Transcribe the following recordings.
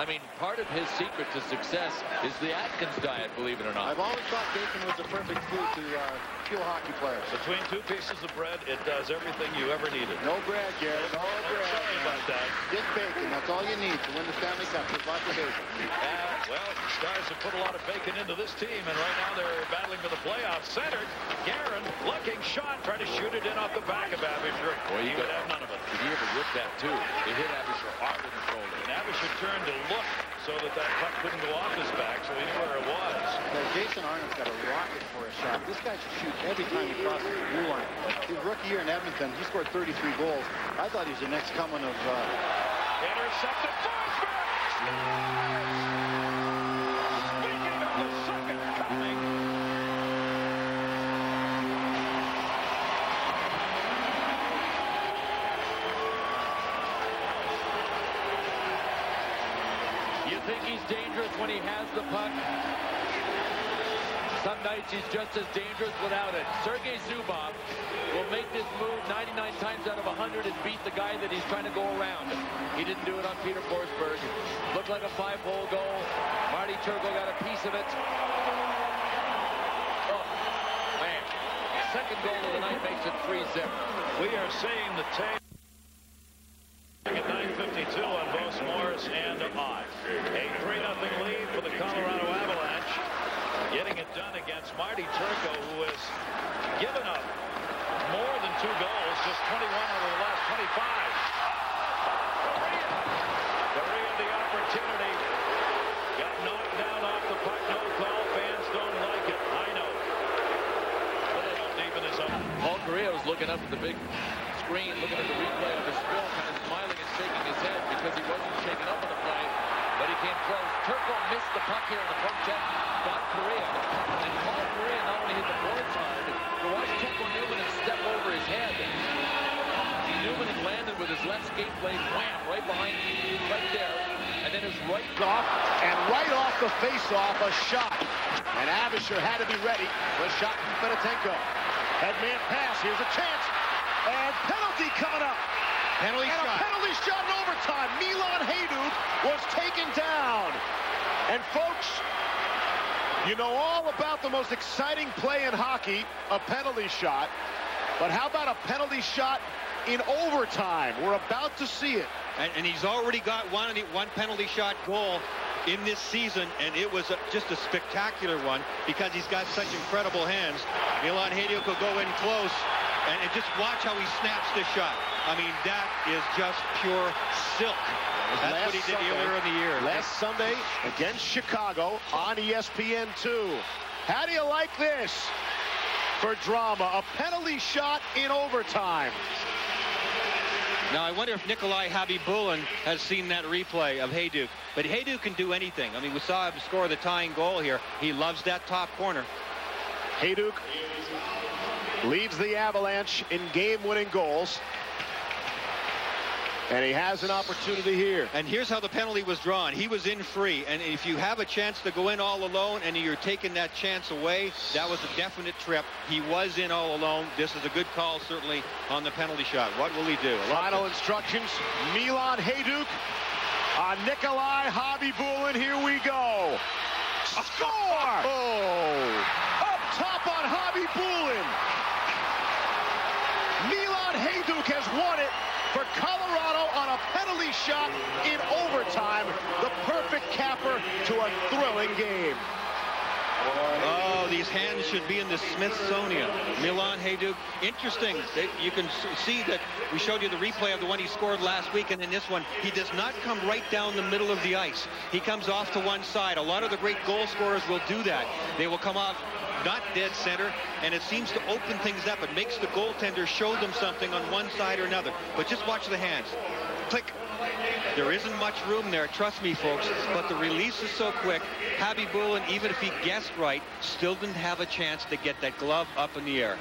I mean, part of his secret to success is the Atkins diet, believe it or not. I've always thought bacon was the perfect food to fuel hockey players. Between two pieces of bread, it does everything you ever needed. No bread, Garrett. No bread. Sorry about that. Just bacon. That's all you need to win the Stanley Cup. Just lots of bacon. Well, Stars have put a lot of bacon into this team, and right now they're battling for the playoffs. Centered. Guerin looking shot, trying to shoot it in off the back of Abisher. Boy, He would have none of it. Did he ever whip that, too? It hit Abisher hard in the shoulder. And Abisher turned to look so that puck couldn't go off his back, so he knew where it was. Now, Jason Arnold's got a rocket for a shot. This guy should shoot every time he crosses the blue line. His rookie year in Edmonton, he scored 33 goals. I thought he was the next coming of... Intercepted. Speaking of the second coming. You think he's dangerous when he has the puck? Some nights he's just as dangerous without it. Sergei Zubov will make this move 99 times out of 100 and beat the guy that he's trying to go around. He didn't do it on Peter Forsberg. Looked like a 5-hole goal. Marty Turco got a piece of it. Oh, man. Second goal of the night makes it 3-0. We are seeing the tape at 9:52 on both Morris and Ott. A 3-0 lead for the Colorado Avalanche. Getting it done against Marty Turco, who has given up more than 2 goals, just 21 out of the last 25. Korea the opportunity. Got knocked down off the puck. No call. Fans don't like it. I know. But they don't deepen his own. Paul Correa was looking up at the big screen, looking at the replay of the spill, kind of smiling and shaking his head because he wasn't shaken up on the play, but he came close. Turco missed the puck here on the poke check, got Correa, and Paul Correa not only hit the boards hard, but watched Turco Newman step over his head. Newman had landed with his left skate blade, wham, right behind, right there, and then his right off, and right off the face-off, a shot. And Abisher had to be ready for a shot from Fedotenko. Headman pass, here's a chance. And penalty coming up. Penalty and shot. A penalty shot in overtime. Milan Hajduk was taken down. And folks, you know all about the most exciting play in hockey, a penalty shot. But how about a penalty shot in overtime? We're about to see it. And he's already got one penalty shot goal in this season, and it was just a spectacular one because he's got such incredible hands. Milan Hajduk will go in close, and just watch how he snaps this shot. I mean, that is just pure silk. That's what he did earlier in the year. Last Sunday against Chicago on ESPN2. How do you like this for drama? A penalty shot in overtime. Now, I wonder if Nikolai Khabibulin has seen that replay of Hajduk. But Hajduk can do anything. I mean, we saw him score the tying goal here. He loves that top corner. Hajduk leads the Avalanche in game-winning goals. And he has an opportunity here. And here's how the penalty was drawn. He was in free. And if you have a chance to go in all alone and you're taking that chance away, that was a definite trip. He was in all alone. This is a good call, certainly, on the penalty shot. What will he do? Final instructions. Milan Hajduk on Nikolai Khabibulin. Here we go. Score! Oh! Up top on Khabibulin. Milan Hajduk has won it for Colorado on a penalty shot in overtime. The perfect capper to a thrilling game. Oh, these hands should be in the Smithsonian. Milan Hajduk, interesting. You can see that we showed you the replay of the one he scored last week, and in this one, he does not come right down the middle of the ice. He comes off to one side. A lot of the great goal scorers will do that. They will come off not dead center, and it seems to open things up. It makes the goaltender show them something on one side or another. But just watch the hands. Click. There isn't much room there, trust me, folks, but the release is so quick. Khabibulin, even if he guessed right, still didn't have a chance to get that glove up in the air.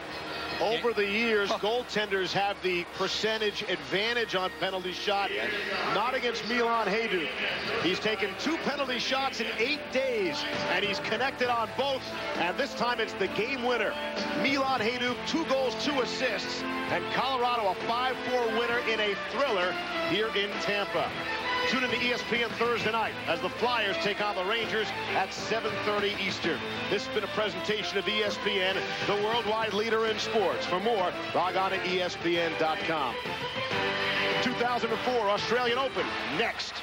Over the years, goaltenders have the percentage advantage on penalty shot. Not against Milan Hajduk. He's taken 2 penalty shots in 8 days, and he's connected on both. And this time it's the game winner. Milan Hajduk, 2 goals, 2 assists. And Colorado a 5-4 winner in a thriller here in Tampa. Tune in to ESPN Thursday night as the Flyers take on the Rangers at 7:30 Eastern. This has been a presentation of ESPN, the worldwide leader in sports. For more, log on to ESPN.com. 2004 Australian Open next.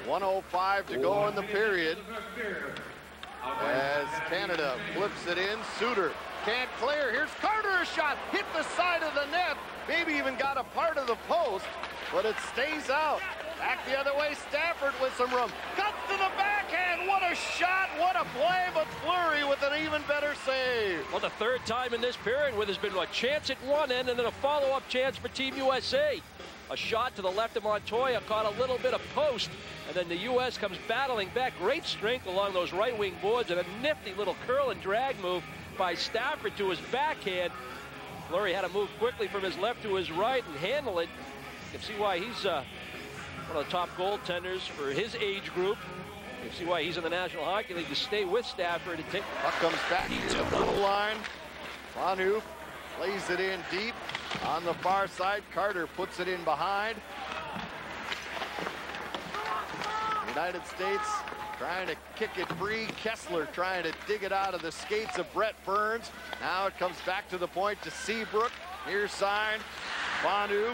.105 to go in the period as Canada flips it in. Suter can't clear. Here's Carter, a shot. Hit the side of the net. Maybe even got a part of the post, but it stays out. Back the other way, Stafford with some room. Cuts to the backhand. What a shot. What a play, but Fleury with an even better save. Well, the third time in this period where there's been a chance at one end and then a follow-up chance for Team USA. A shot to the left of Montoya, caught a little bit of post, and then the U.S. comes battling back. Great strength along those right-wing boards and a nifty little curl and drag move by Stafford to his backhand. Fleury had to move quickly from his left to his right and handle it. You can see why he's one of the top goaltenders for his age group. You can see why he's in the National Hockey League, to stay with Stafford and take. Puck comes back to the blue line. Manu lays it in deep on the far side. Carter puts it in behind. United States trying to kick it free. Kessler trying to dig it out of the skates of Brett Burns. Now it comes back to the point to Seabrook. Near side, Manu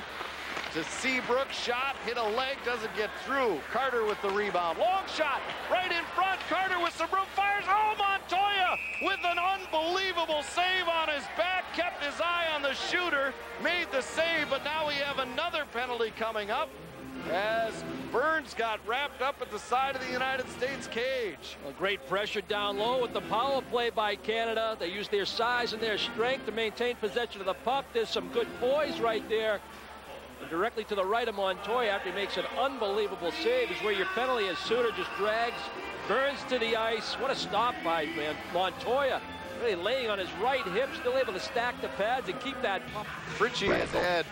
to Seabrook. Shot, hit a leg, doesn't get through. Carter with the rebound. Long shot, right in front. Carter with some room, fires. Oh, Montoya with an unbelievable save on his back. Kept his eye on the shooter. Made the save, but now we have another penalty coming up as Burns got wrapped up at the side of the United States cage. Well, great pressure down low with the power play by Canada. They use their size and their strength to maintain possession of the puck. There's some good poise right there. And directly to the right of Montoya after he makes an unbelievable save is where your penalty is. Suter just drags Burns to the ice. What a stop by Montoya. Really laying on his right hip, still able to stack the pads and keep that puck. Fritchie has had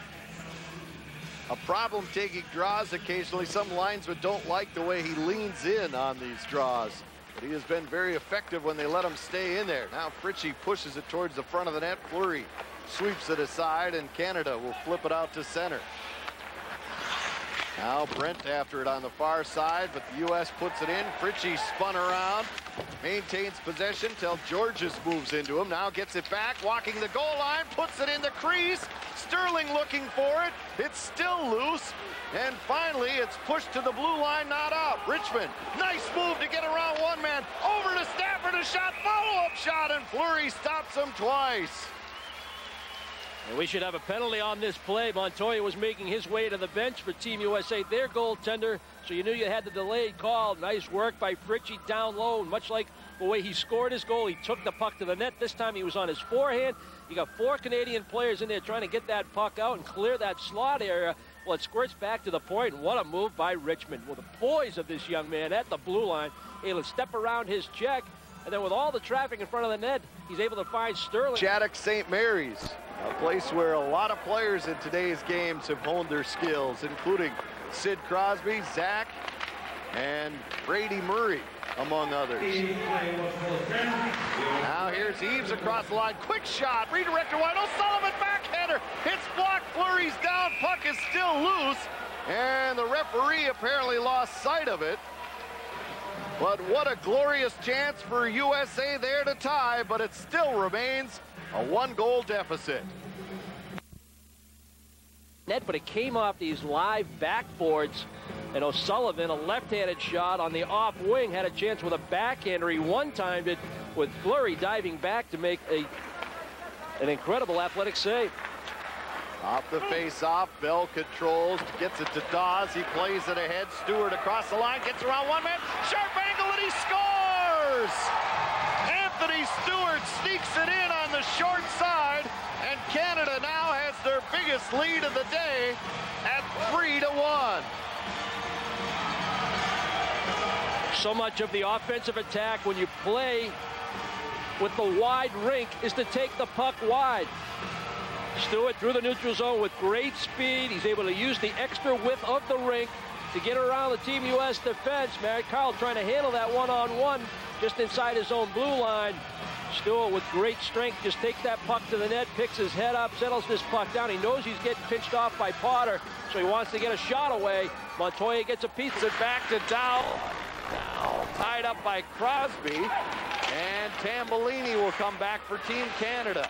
a problem taking draws occasionally. Some linesmen don't like the way he leans in on these draws, but he has been very effective when they let him stay in there. Now Fritchie pushes it towards the front of the net. Fleury sweeps it aside, and Canada will flip it out to center. Now Brent after it on the far side, but the U.S. puts it in. Fritchie spun around, maintains possession till Georges moves into him. Now gets it back, walking the goal line, puts it in the crease. Sterling looking for it. It's still loose. And finally, it's pushed to the blue line, not out. Richmond, nice move to get around one man. Over to Stafford, a shot, follow-up shot, and Fleury stops him twice. And we should have a penalty on this play. Montoya was making his way to the bench for Team USA, their goaltender. So you knew you had the delayed call. Nice work by Fritchie down low. And much like the way he scored his goal, he took the puck to the net. This time he was on his forehand. You got 4 Canadian players in there trying to get that puck out and clear that slot area. Well, it squirts back to the point. And what a move by Richmond. Well, the poise of this young man at the blue line, able to step around his check. And then with all the traffic in front of the net, he's able to find Sterling. Shattuck St. Mary's, a place where a lot of players in today's games have honed their skills, including Sid Crosby, Zach, and Brady Murray, among others. Now here's Eaves across the line. Quick shot, redirected wide. O'Sullivan backhander. Hits blocked. Fleury's down. Puck is still loose. And the referee apparently lost sight of it. But what a glorious chance for USA there to tie, but it still remains a 1-goal deficit. Net, but it came off these live backboards, and O'Sullivan, a left-handed shot on the off wing, had a chance with a backhander. He one-timed it with Fleury diving back to make an incredible athletic save. Off the face-off, Bell controls, gets it to Dawes. He plays it ahead. Stewart across the line, gets around one man. Sharp angle, and he scores! Anthony Stewart sneaks it in on the short side, and Canada now has their biggest lead of the day at 3-1. So much of the offensive attack when you play with the wide rink is to take the puck wide. Stewart through the neutral zone with great speed. He's able to use the extra width of the rink to get around the Team US defense. Matt Carle trying to handle that one-on-one just inside his own blue line. Stewart with great strength just takes that puck to the net, picks his head up, settles this puck down. He knows he's getting pinched off by Potter, so he wants to get a shot away. Montoya gets a piece of it back to Dow. Now tied up by Crosby, and Tambellini will come back for Team Canada.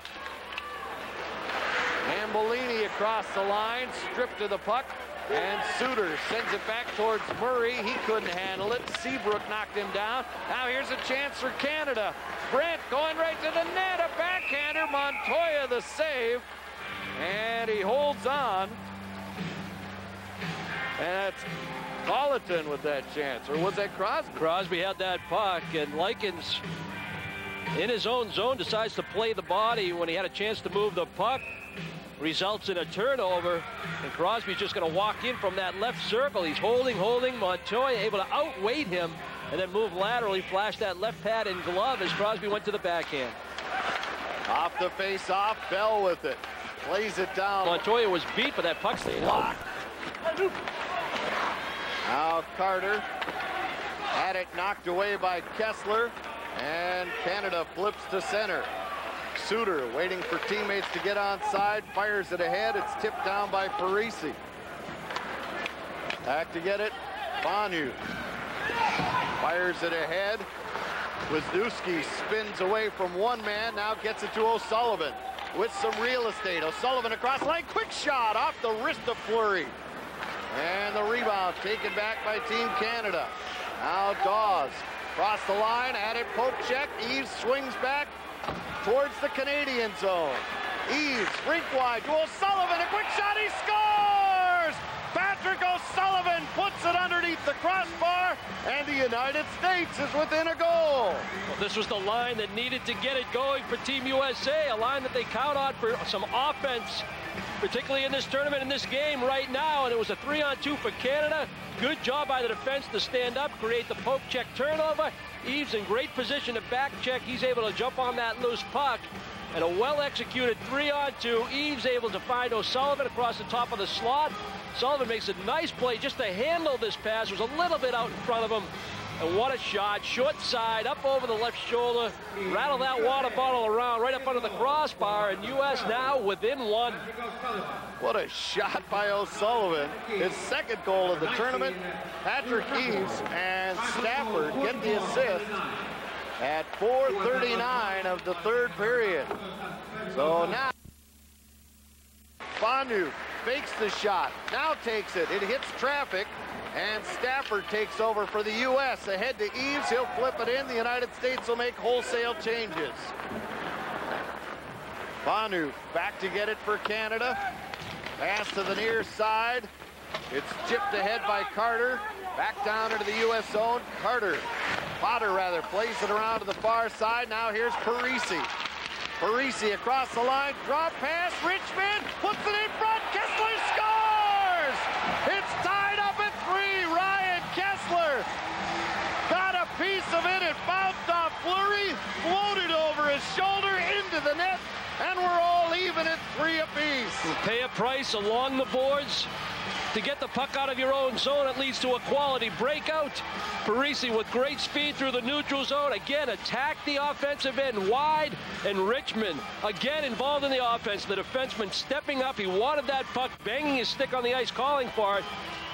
Tambellini across the line, stripped of the puck, and Suter sends it back towards Murray. He couldn't handle it. Seabrook knocked him down. Now here's a chance for Canada. Brent going right to the net, a backhander. Montoya the save, and he holds on. And that's Colleton with that chance, or was that Crosby? Crosby had that puck, and Likens in his own zone decides to play the body when he had a chance to move the puck. Results in a turnover, and Crosby's just going to walk in from that left circle. He's holding. Montoya able to outweight him and then move laterally, flash that left pad and glove as Crosby went to the backhand. Off the face-off, Bell with it. Plays it down. Montoya was beat, but that puck stayed out. Now Carter had it knocked away by Kessler, and Canada flips to center. Suter waiting for teammates to get onside, fires it ahead. It's tipped down by Parisi. Back to get it, Bonu. Fires it ahead. Wisniewski spins away from one man, now gets it to O'Sullivan with some real estate. O'Sullivan across line, quick shot off the wrist of Fleury. And the rebound taken back by Team Canada. Now Dawes across the line, at it, poke check. Eves swings back towards the Canadian zone. Eves, rink wide to O'Sullivan, a quick shot, he scores! Patrick O'Sullivan puts it underneath the crossbar, and the United States is within a goal. Well, this was the line that needed to get it going for Team USA, a line that they count on for some offense, particularly in this tournament, in this game right now, and it was a 3-on-2 for Canada. Good job by the defense to stand up, create the poke check turnover. Eves in great position to back check. He's able to jump on that loose puck. And a well-executed 3-on-2. Eves able to find O'Sullivan across the top of the slot. Sullivan makes a nice play just to handle this pass. Was a little bit out in front of him. And what a shot. Short side, up over the left shoulder. Rattle that water bottle around right up under the crossbar. And U.S. now within one. What a shot by O'Sullivan. His second goal of the tournament. Patrick Eves and Stafford get the assist at 4:39 of the third period. So now Bonu fakes the shot, now takes it. It hits traffic, and Stafford takes over for the U.S. Ahead to Eves, he'll flip it in. The United States will make wholesale changes. Bonu back to get it for Canada. Pass to the near side. It's chipped ahead by Carter. Back down into the U.S. zone. Potter rather, plays it around to the far side. Now here's Parisi. Parisi across the line. Drop pass. Richmond puts it in front. Kessler scores! It's tied up at 3. Ryan Kessler got a piece of it. It bounced off Fleury, floated over his shoulder into the net, and we're all even at 3 apiece. You pay a price along the boards to get the puck out of your own zone. It leads to a quality breakout. Parisi with great speed through the neutral zone. Again, attacked the offensive end wide. And Richmond, again, involved in the offense. The defenseman stepping up. He wanted that puck, banging his stick on the ice, calling for it.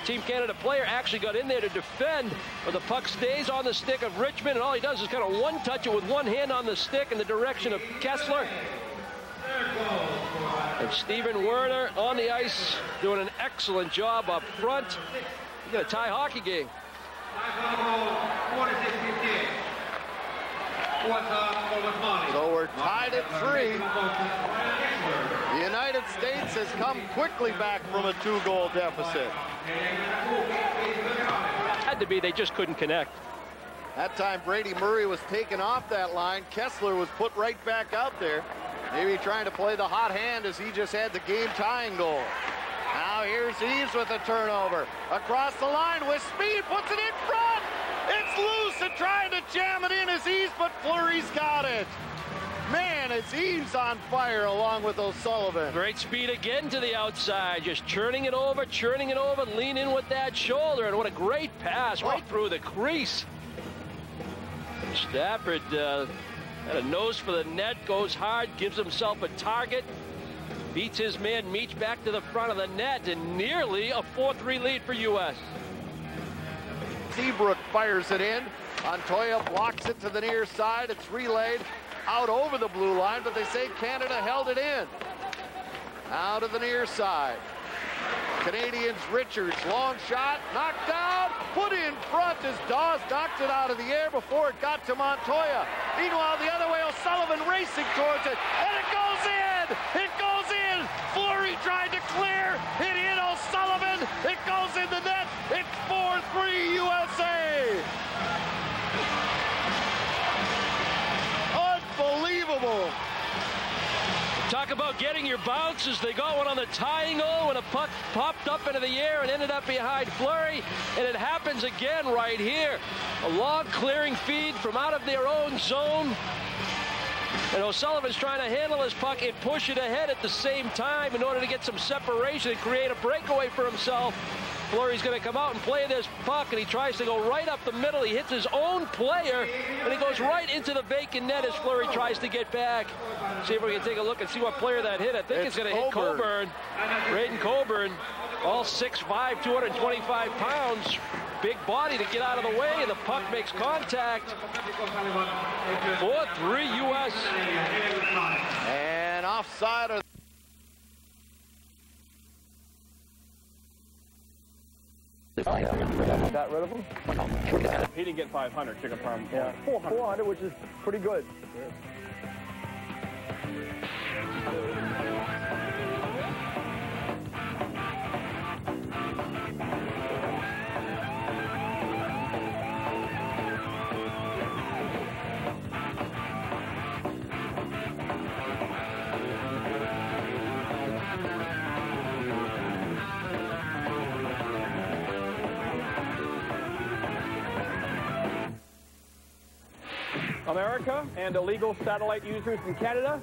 Team Canada player actually got in there to defend, but the puck stays on the stick of Richmond, and all he does is kind of one-touch it with one hand on the stick in the direction of Kessler. And Steven Werner on the ice doing an excellent job up front. He's got a tie hockey game. So we're tied at 3. The United States has come quickly back from a 2-goal deficit. Had to be, they just couldn't connect. That time Brady Murray was taken off that line. Kessler was put right back out there. Maybe trying to play the hot hand as he just had the game-tying goal. Now here's Eves with a turnover. Across the line with speed, puts it in front. It's loose and trying to jam it in as Eves, but Fleury's got it. Man, it's Eves on fire along with O'Sullivan. Great speed again to the outside, just churning it over, lean in with that shoulder, and what a great pass right through the crease. Stafford And a nose for the net, goes hard, gives himself a target. Beats his man Meach back to the front of the net, and nearly a 4-3 lead for U.S. Seabrook fires it in. Montoya blocks it to the near side. It's relayed out over the blue line, but they say Canada held it in. Out of the near side. Canadians, Richards, long shot, knocked down, put in front as Dawes knocked it out of the air before it got to Montoya. Meanwhile, the other way, O'Sullivan racing towards it, and it goes in! It goes in! Fleury tried to clear, it hit O'Sullivan, it goes in the net, it's 4-3 USA! Unbelievable! Talk about getting your bounces. They got one on the tying goal when a puck popped up into the air and ended up behind Fleury. And it happens again right here. A long clearing feed from out of their own zone. And O'Sullivan's trying to handle his puck and push it ahead at the same time in order to get some separation and create a breakaway for himself. Fleury's going to come out and play this puck, and he tries to go right up the middle. He hits his own player, and he goes right into the vacant net as Fleury tries to get back. See if we can take a look and see what player that hit. I think it's going to hit Coburn. Braden Coburn, all 6'5", 225 pounds. Big body to get out of the way, and the puck makes contact. 4-3 U.S. And offside of Got rid of him? He didn't get 500, chicken farm. Yeah, 400, which is pretty good. America and illegal satellite users in Canada.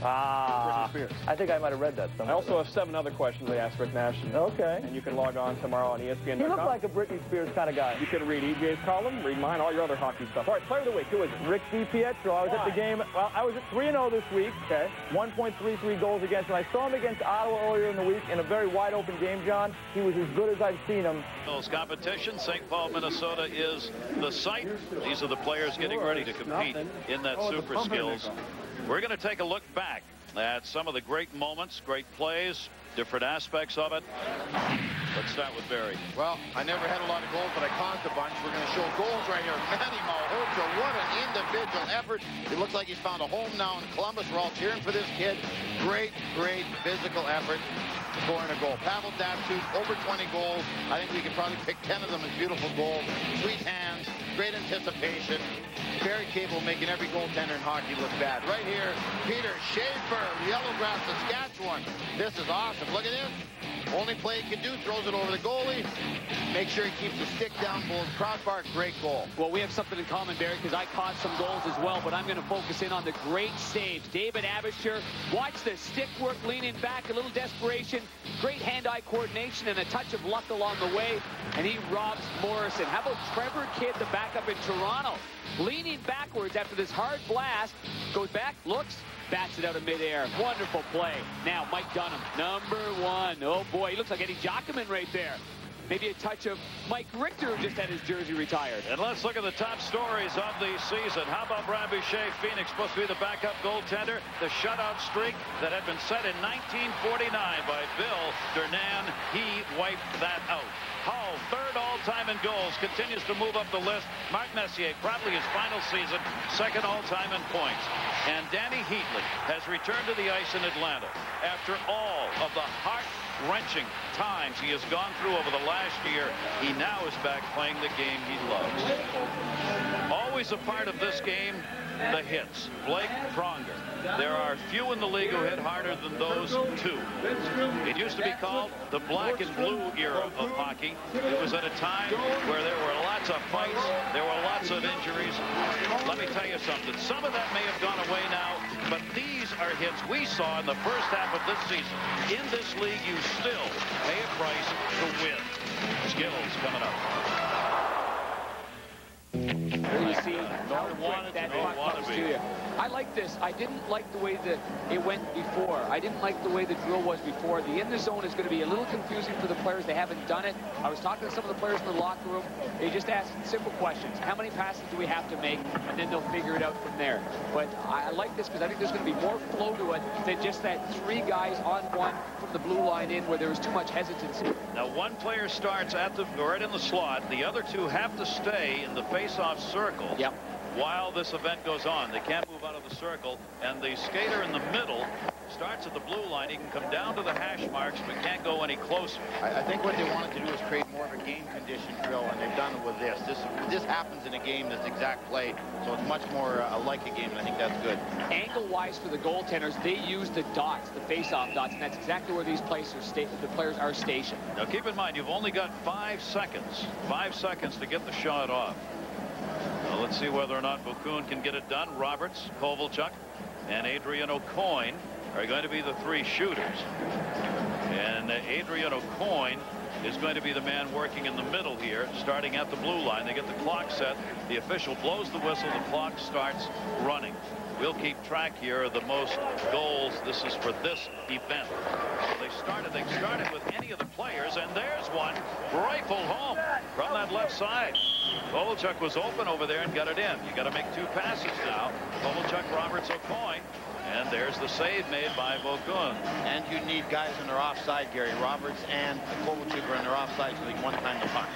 I think I might have read that somewhere. I also have 7 other questions I asked Rick Nash. Okay. And you can log on tomorrow on ESPN.com. He looked like a Britney Spears kind of guy. You can read EJ's column, read mine, all your other hockey stuff. All right, player of the week. Who is it? Rick DiPietro. I was at the game. Well, I was at 3-0 this week. Okay. 1.33 goals against. When I saw him against Ottawa earlier in the week in a very wide-open game, John, he was as good as I've seen him. Competition, St. Paul, Minnesota is the site. These are the players getting ready to compete in that Super Skills. We're going to take a look back at some of the great moments, great plays, different aspects of it. Let's start with Barry. Well, I never had a lot of goals, but I caused a bunch. We're going to show goals right here. Manny Malhotra, what an individual effort. It looks like he's found a home now in Columbus. We're all cheering for this kid. Great, great physical effort. Scoring a goal. Pavel Datsyuk, over 20 goals. I think we could probably pick 10 of them as beautiful goals. Sweet hands, great anticipation. Barry Cable making every goaltender in hockey look bad. Right here, Peter Schaefer, Yellowgrass, Saskatchewan. This is awesome. Look at this. Only play he can do, throws it over the goalie. Make sure he keeps the stick down below the crossbar. Great goal. Well, we have something in common, Barry, because I caught some goals as well, but I'm going to focus in on the great saves. David Abisher, watch the stick work, leaning back, a little desperation, great hand-eye coordination, and a touch of luck along the way, and he robs Morrison. How about Trevor Kidd, the backup in Toronto? Leaning backwards after this hard blast, goes back, looks, bats it out of midair. Wonderful play. Now, Mike Dunham, number 1. Oh, boy, he looks like Eddie Jockerman right there. Maybe a touch of Mike Richter, who just had his jersey retired. And let's look at the top stories of the season. How about Brad Boucher, Phoenix, supposed to be the backup goaltender? The shutout streak that had been set in 1949 by Bill Durnan, he wiped that out. Hull, third all-time in goals, continues to move up the list. Mark Messier, probably his final season, second all-time in points. And Danny Heatley has returned to the ice in Atlanta after all of the heart-wrenching times he has gone through over the last year. He now is back playing the game he loves. Always a part of this game, the hits. Blake Pronger. There are few in the league who hit harder than those 2. It used to be called the black and blue era of hockey. It was at a time where there were lots of fights, there were lots of injuries. Let me tell you something. Some of that may have gone away now, but these are hits we saw in the first half of this season. In this league, you still pay a price to win. Skills coming up. Here you see how quick that puck comes to you. I like this. I didn't like the way that it went before. I didn't like the way the drill was before. The in the zone is going to be a little confusing for the players. They haven't done it. I was talking to some of the players in the locker room. They just asked simple questions. How many passes do we have to make? And then they'll figure it out from there. But I like this because I think there's going to be more flow to it than just that 3 guys on one from the blue line in where there was too much hesitancy. Now, one player starts at the right in the slot. The other 2 have to stay in the face-off circle. Yep. While this event goes on. They can't move out of the circle, and the skater in the middle starts at the blue line. He can come down to the hash marks, but can't go any closer. I think what they wanted to do is create more of a game condition drill, and they've done it with this. This happens in a game, this exact play, so it's much more like a game, and I think that's good. Angle-wise for the goaltenders, they use the dots, the face-off dots, and that's exactly where these players are stationed. Now, keep in mind, you've only got 5 seconds. 5 seconds to get the shot off. Well, let's see whether or not Vokoun can get it done. Roberts, Kovalchuk, and Adrian Aucoin are going to be the 3 shooters. And Adrian Aucoin is going to be the man working in the middle here, starting at the blue line. They get the clock set. The official blows the whistle. The clock starts running. We'll keep track here of the most goals. This is for this event. They started with any of the players, and there's one rifled home from that left side. Kovalchuk was open over there and got it in. You got to make 2 passes now. Kovalchuk, Roberts, Aucoin. And there's the save made by Vokoun. And you need guys on their offside, Gary. Roberts and Kovalchuk are on their offside, so they can one-time the puck.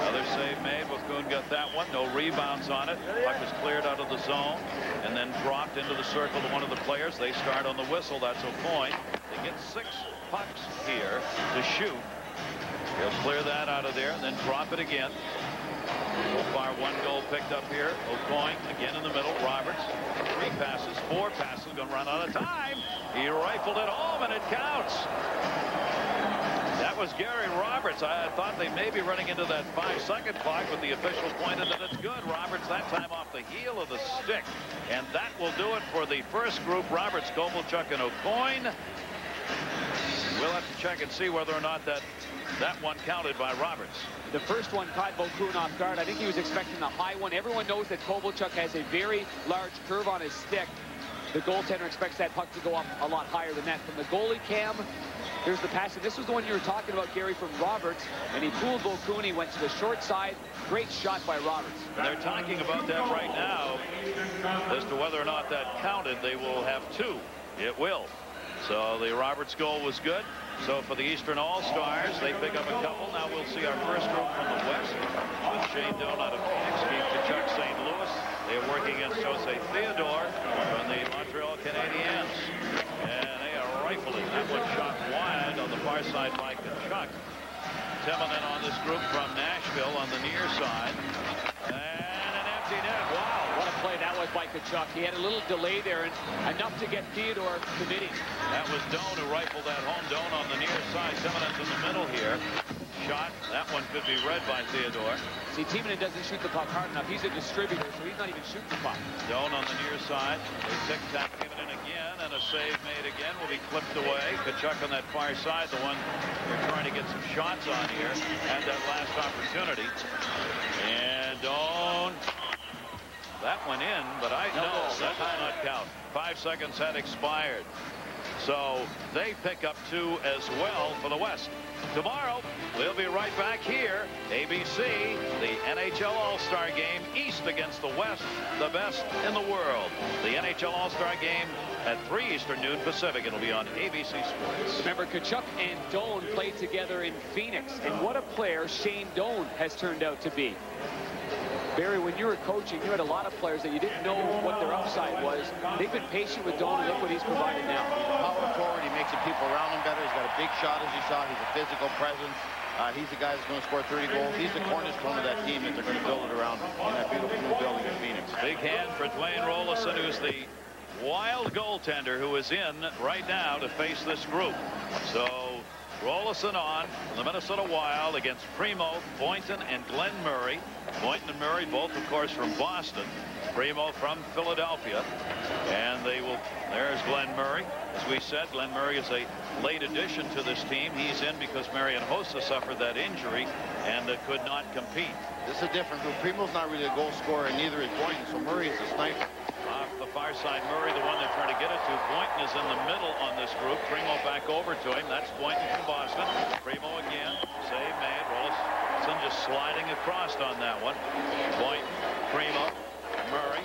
Another save made. Vokoun got that one. No rebounds on it. Puck was cleared out of the zone and then dropped into the circle to one of the players. They start on the whistle. That's Aucoin. They get 6 pucks here to shoot. He'll clear that out of there and then drop it again. So far, 1 goal picked up here. Aucoin again in the middle. Roberts, 3 passes, 4 passes. Going to run out of time. He rifled it home, and it counts. That was Gary Roberts. I thought they may be running into that 5-second clock, but the official pointed that it's good. Roberts that time off the heel of the stick. And that will do it for the first group. Roberts, Kovalchuk, and Aucoin. We'll have to check and see whether or not that one counted by Roberts. The first one caught Vokoun off guard. I think he was expecting the high one. Everyone knows that Kovalchuk has a very large curve on his stick. The goaltender expects that puck to go up a lot higher than that. From the goalie cam, here's the pass. And this was the one you were talking about, Gary, from Roberts. And he pulled Vokoun. He went to the short side. Great shot by Roberts. And they're talking about that right now as to whether or not that counted. They will have 2. It will. So the Roberts goal was good. So for the Eastern All-Stars, they pick up a couple. Now we'll see our first group from the West with Shane Doan out of Phoenix, Steve Tkachuk, St. Louis. They are working against Jose Theodore from the Montreal Canadiens. And they are rifling. That one shot wide on the far side by Tkachuk. Timonen on this group from Nashville on the near side. And an empty net. Wow. What a play that was by Tkachuk. He had a little delay there, and enough to get Theodore committing. That was Doan who rifled that home. Doan on the near side. Timonen's in the middle here. Shot. That one could be read by Theodore. See, Timonen doesn't shoot the puck hard enough. He's a distributor, so he's not even shooting the puck. Doan on the near side. They tic-tac Timonen again, and a save made again. Will be clipped away. Tkachuk on that far side, the one they're trying to get some shots on here. Had that last opportunity. And Doan. That went in, but that does not count. 5 seconds had expired. So they pick up 2 as well for the West. Tomorrow, we'll be right back here. ABC, the NHL All-Star Game, East against the West, the best in the world. The NHL All-Star Game at 3 Eastern, noon Pacific. It'll be on ABC Sports. Remember, Tkachuk and Doan played together in Phoenix, and what a player Shane Doan has turned out to be. Barry, when you were coaching, you had a lot of players that you didn't know what their upside was. They've been patient with Doan, and look what he's provided now. Power forward, he makes the people around him better. He's got a big shot, as you saw. He's a physical presence. He's the guy that's going to score 30 goals. He's the cornerstone of that team that they're going to build it around in that beautiful new building in Phoenix. Big hand for Dwayne Roloson, who's the Wild goaltender who is in right now to face this group. So Rolison on from the Minnesota Wild against Primo, Boynton, and Glenn Murray. Boynton and Murray both, of course, from Boston. Primo from Philadelphia. And they will, there's Glenn Murray. As we said, Glenn Murray is a late addition to this team. He's in because Marian Hossa suffered that injury and could not compete. This is a different group. Primo's not really a goal scorer, and neither is Boynton, so Murray is a sniper. Off the far side, Murray, the one they're trying to get it to. Boynton is in the middle on this group. Primo back over to him. That's Boynton from Boston. Primo again. Save made. Rolison just sliding across on that one. Boynton, Primo, Murray.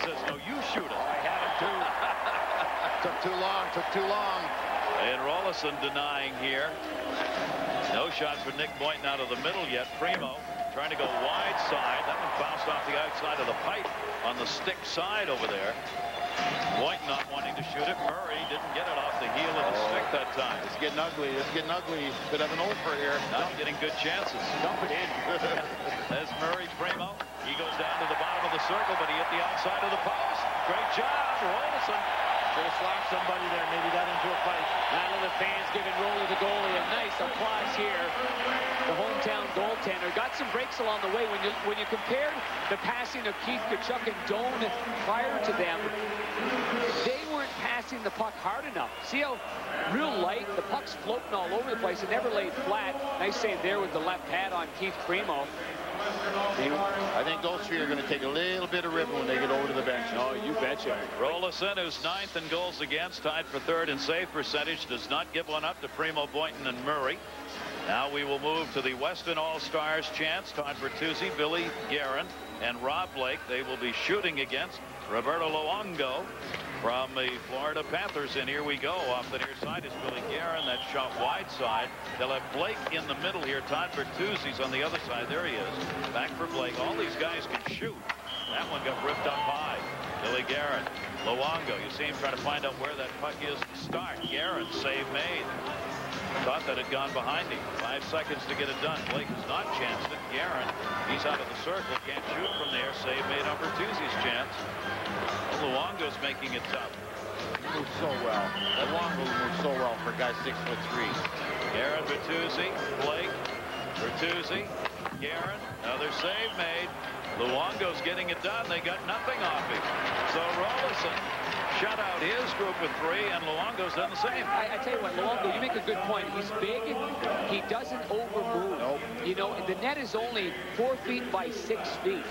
Says, no, you shoot it. I had him too. Took too long. And Rolison denying here. No shots for Nick Boynton out of the middle yet. Primo trying to go wide side. That one bounced off the outside of the pipe on the stick side over there. Boynton not wanting to shoot it. Murray didn't get it off the heel of the stick that time. It's getting ugly. Could have an over here. Not getting good chances. Dump it in. There's Murray. Primo. He goes down to the bottom of the circle, but he hit the outside of the post. Great job, Rolison. Should have slapped somebody there. Maybe got into a fight. Now the fans giving Rolly the goalie a nice applause here. The hometown goaltender got some breaks along the way. When you compared the passing of Keith Tkachuk and Doan prior to them, they weren't passing the puck hard enough. See how real light, the puck's floating all over the place. It never laid flat. Nice save there with the left pad on Keith Primo. I think those three are going to take a little bit of ribbon when they get over to the bench. Oh, you betcha. Rolison, who's 9th in goals against, tied for 3rd in save percentage, does not give one up to Primo, Boynton, and Murray. Now we will move to the Weston All-Stars chance. Todd Bertuzzi, Billy Guerin, and Rob Blake. They will be shooting against Roberto Luongo from the Florida Panthers. And here we go. Off the near side is Billy Guerin. That shot wide side. They'll have Blake in the middle here. Todd Bertuzzi's on the other side. There he is. Back for Blake. All these guys can shoot. That one got ripped up high. Billy Guerin. Luongo. You see him trying to find out where that puck is to start. Guerin, save made. Thought that had gone behind him. 5 seconds to get it done. Blake has not chanced it. Guerin, he's out of the circle. Can't shoot from there. Save made on Bertuzzi's chance. Luongo's making it tough. He moves so well. Luongo moves so well for a guy 6'3". Guerin, Bertuzzi, Blake, Bertuzzi, Guerin. Another save made. Luongo's getting it done. They got nothing off him. So Rolison shut out his group with 3, and Luongo's done the same. I tell you what, Luongo, you make a good point. He's big. He doesn't overmove. Nope. You know, the net is only 4 feet by 6 feet.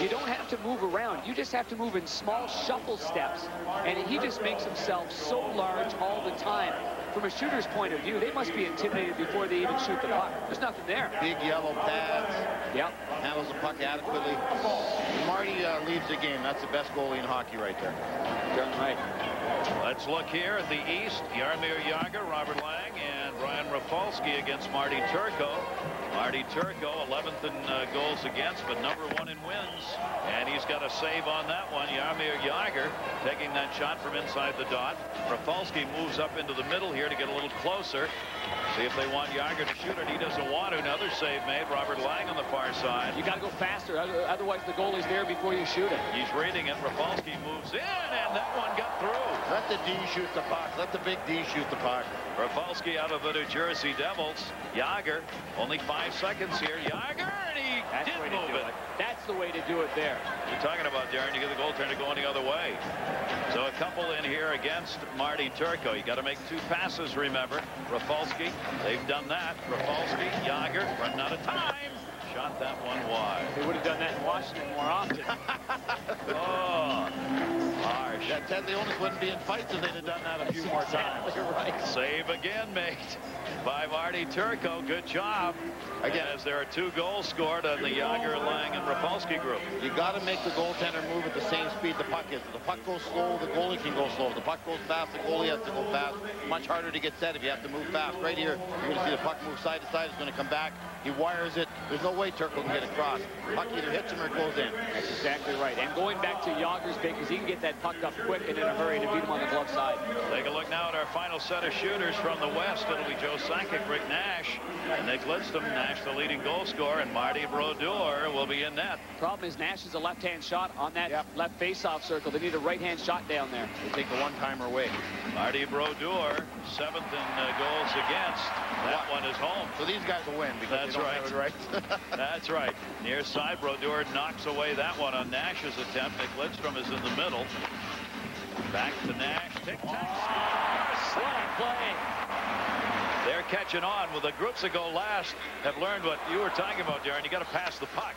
You don't have to move around. You just have to move in small shuffle steps. And he just makes himself so large all the time. From a shooter's point of view, they must be intimidated before they even shoot the puck. There's nothing there. Big yellow pads. Yep. Handles the puck adequately. Marty leads the game. That's the best goalie in hockey right there. Darn right. Let's look here at the East. Jaromir Jagr, Robert Lang, and Brian Rafalski against Marty Turco. Marty Turco, 11th in goals against, but #1 in wins. And he's got a save on that one. Jaromir Jagr taking that shot from inside the dot. Rafalski moves up into the middle here to get a little closer. See if they want Jagr to shoot it. He doesn't want to. Another save made. Robert Lang on the far side. You got to go faster. Otherwise, the goalie's there before you shoot it. He's reading it. Rafalski moves in, and that one got through. Let the D shoot the puck. Let the big D shoot the puck. Rafalski out of the New Jersey Devils. Jagr, only 5 seconds here. Jagr, and he did move it. That's the way to do it there. You're talking about, Darren, you get the goaltender going the other way. So a couple in here against Marty Turco. You got to make 2 passes, remember. Rafalski, they've done that. Rafalski, Jagr, running out of time. Shot that one wide. They would have done that in Washington more often. Oh, harsh. Yeah, Ted Leonis wouldn't be in fights if they'd have done that a few more times. You're right. Save again made by Marty Turco. Good job. Again, as there are 2 goals scored on the Jagr, Lang, and Rafalski group. You got to make the goaltender move at the same speed the puck is. If the puck goes slow, the goalie can go slow. If the puck goes fast, the goalie has to go fast. Much harder to get set if you have to move fast. Right here, you're going to see the puck move side to side. It's going to come back. He wires it. There's no way Turco can get across. Puck either hits him or goes in. That's exactly right. And going back to Jagr's big, because he can get that puck up quick and in a hurry to beat him on the glove side. Take a look now at our final set of shooters from the West. It'll be Joe Sakic, Rick Nash, Nick Lidstrom. Nash the leading goal scorer, and Marty Brodeur will be in net. Problem is Nash is a left-hand shot on that left face-off circle. They need a right-hand shot down there. They take the one-timer away. Marty Brodeur, 7th in goals against. That one is home. So these guys will win because That's they don't right. have it right. That's right. Near side, Brodeur knocks away that one on Nash's attempt. Nick Lidstrom is in the middle. Back to Nash. Tic-tac. What a play. They're catching on. Well, the groups that go last have learned what you were talking about, Darren. You got to pass the puck.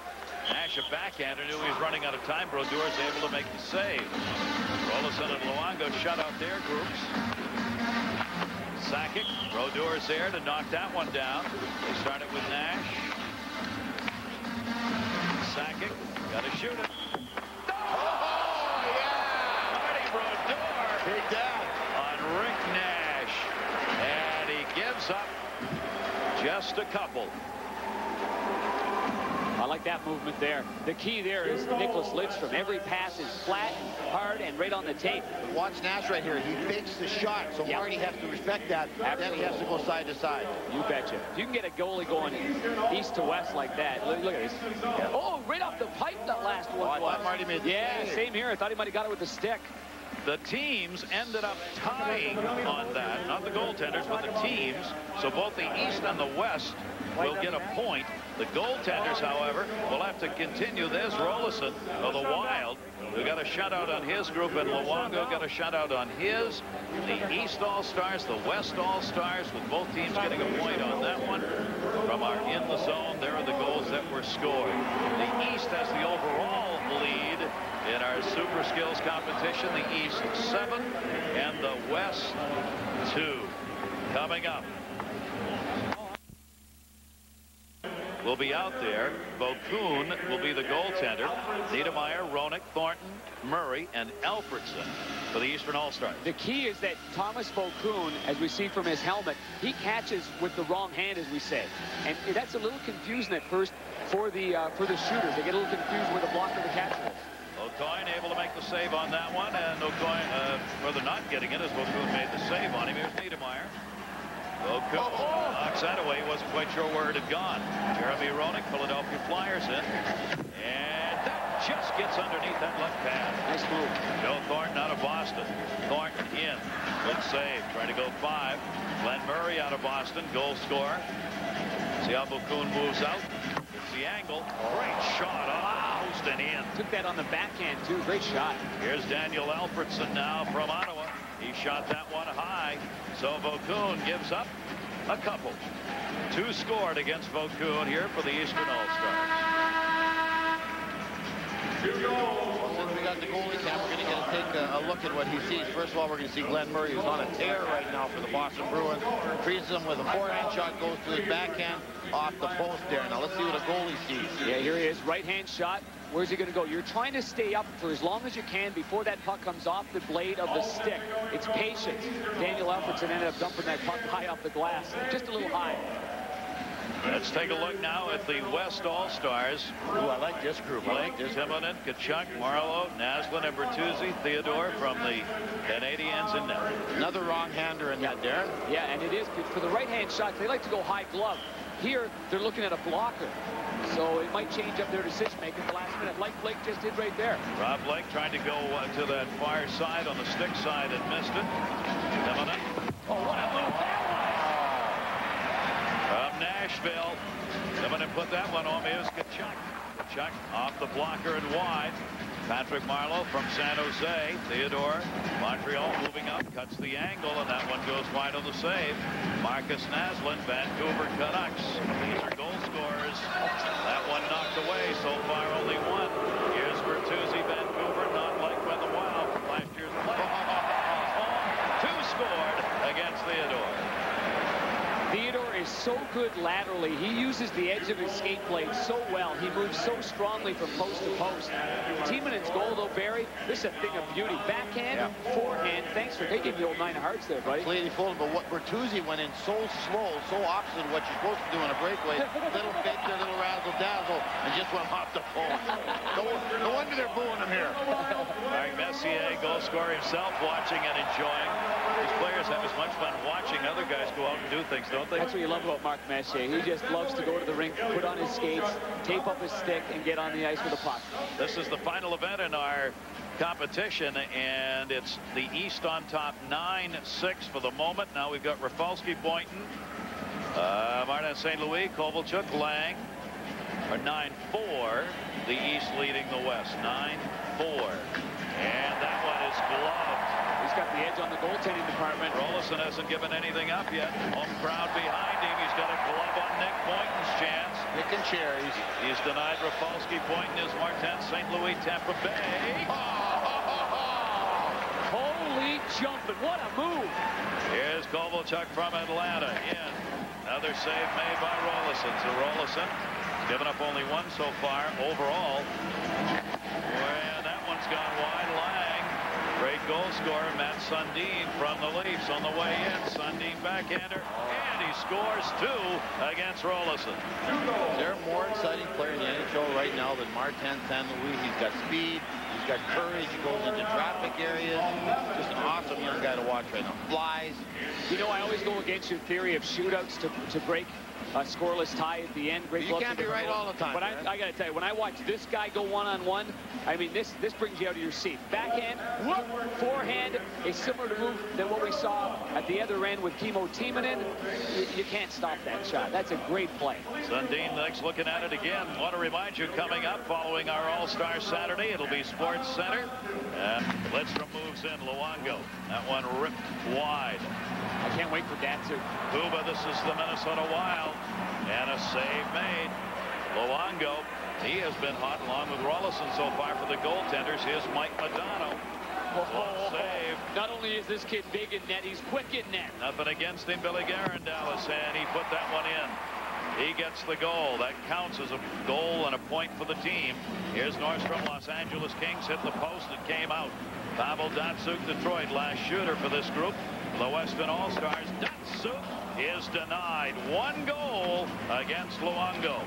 Nash, a backhander, knew he was running out of time. Brodeur is able to make the save. Rolison and Luongo shut out their groups. Sakic, Brodeur is there to knock that one down. They start it with Nash. Sakic, got to shoot it. Oh, yeah! Marty Brodeur. Take that. On Rick Nash. And he gives up just a couple. I like that movement there. The key there is Nicholas Lidstrom. Every pass is flat, hard, and right on the tape. Watch Nash right here. He fakes the shot, so Marty has to respect that. Then he has to go side to side. You betcha. If you can get a goalie going east to west like that. Look at this. Oh, right off the pipe that last one. I thought Marty made the save. Same here. I thought he might have got it with the stick. The teams ended up tying on that. Not the goaltenders, but the teams. So both the East and the West will get a point. The goaltenders, however, will have to continue this. Rolison of the Wild, who got a shutout on his group, and Luongo got a shutout on his. The East All-Stars, the West All-Stars, with both teams getting a point on that one. From our In the Zone, there are the goals that were scored. The East has the overall lead in our Super Skills competition. The East 7 and the West 2. Coming up, will be out there. Vokoun will be the goaltender. Niedermeyer, Roenick, Thornton, Murray, and Alfredson for the Eastern All-Stars. The key is that Thomas Vokoun, as we see from his helmet, he catches with the wrong hand, as we say. And that's a little confusing at first for the shooters. They get a little confused where the block of the catch was. O'Coin able to make the save on that one, and O'Coin, further not getting it, as Vokoun made the save on him. Here's Niedermeyer. Vokoun knocks that away. Wasn't quite sure where it had gone. Jeremy Roenick, Philadelphia Flyers in. And that just gets underneath that left pad. Nice move. Joe Thornton out of Boston. Thornton in. Good save. Trying to go 5. Glenn Murray out of Boston. Goal scorer. See how Vokoun moves out. It's the angle. Great shot off the post and in. Took that on the backhand, too. Great shot. Here's Daniel Alfredson now from Ottawa. He shot that one high. So Vokoun gives up a couple. 2 scored against Vokoun here for the Eastern All-Stars. Well, since we got the goalie cam, we're going to take a look at what he sees. First of all, we're going to see Glenn Murray, who's on a tear right now for the Boston Bruins. Freezes him with a forehand shot, goes to his backhand off the post there. Now let's see what a goalie sees. Yeah, here he is. Right-hand shot. Where's he going to go? You're trying to stay up for as long as you can before that puck comes off the blade of the stick. It's patience. Daniel Alfredson ended up dumping that puck high off the glass. Just a little high. Let's take a look now at the West All-Stars. Ooh, I like this group. Blake, Timonen, Tkachuk, Marleau, Naslund, and Bertuzzi, Theodore from the Canadiens in net. Another wrong-hander in that, Darren. Yeah, and it is for the right-hand shots. They like to go high glove. Here, they're looking at a blocker. So it might change up their decision-making at the last minute, like Blake just did right there. Rob Blake trying to go to that far side on the stick side and missed it. Timonen. Oh, what a move that was! From Nashville. Timonen put that one on. Here's Tkachuk. Tkachuk off the blocker and wide. Patrick Marleau from San Jose. Theodore, Montreal moving up, cuts the angle, and that one goes wide on the save. Marcus Naslund, Vancouver Canucks. These are goal scorers. That one knocked away. So far, only one. Here's Bertuzzi, Vancouver, not like when the Wild from last year's play. 2 scored against Theodore. The Theodore is so good laterally. He uses the edge of his skate blade so well. He moves so strongly from post to post. Timonin's goal, though, Barry, this is a thing of beauty. Backhand, forehand. Thanks for taking the old 9 of hearts there, buddy. Completely full, but what Bertuzzi went in so slow, so opposite of what you're supposed to do in a breakaway. Little fake, a little razzle-dazzle, and just went off the pole. No wonder they're booing him here. Mark Messier, goal scorer himself, watching and enjoying. These players have as much fun watching other guys go out and do things, don't they? That's what you love about Mark Messier. He just loves to go to the rink, put on his skates, tape up his stick, and get on the ice with a puck. This is the final event in our competition, and it's the East on top 9-6 for the moment. Now we've got Rafalski, Boynton, Martin St. Louis, Kovalchuk, Lang are 9-4. The East leading the West 9-4. And that one is gloved. He's got the edge on the goaltending department. Rolison hasn't given anything up yet. Home crowd behind him. He's got a glove on Nick Boynton's chance. Picking cherries. He's denied Rafalski. Boynton is Martin St. Louis, Tampa Bay. Holy jumping. What a move. Here's Kovalchuk from Atlanta. In. Another save made by Rolison. So Rolison given up only one so far overall. And that one's gone wide. Lang. Great goal scorer, Matt Sundin from the Leafs on the way in. Sundin backhander, and he scores 2 against Rolison. Is there a more exciting player in the NHL right now than Martin St. Louis? He's got speed, he's got courage, he goes into traffic areas. Just an awesome young guy to watch right now. Flies. You know, I always go against your theory of shootouts to break a scoreless tie at the end. Great you can't be right all the time. But I got to tell you, when I watch this guy go one-on-one, I mean, this brings you out of your seat. Backhand, whoop, forehand, a similar move than what we saw at the other end with Kimmo Timonen. You can't stop that shot. That's a great play. Sundin next looking at it again. Want to remind you, coming up following our All-Star Saturday, it'll be Sports Center. And Lidstrom moves in. Luongo. That one ripped wide. I can't wait for Datsuk. Kuba, this is the Minnesota Wild. And a save made. Luongo, he has been hot along with Rolison so far for the goaltenders. Here's Mike Modano. Save. Not only is this kid big in net, he's quick in net. Nothing against him, Billy Guerin, Dallas, and he put that one in. He gets the goal. That counts as a goal and a point for the team. Here's Nordstrom. Los Angeles Kings hit the post. It came out. Pavel Datsuk, Detroit, last shooter for this group. The Weston All-Stars. Datsuk is denied. 1 goal against Luongo.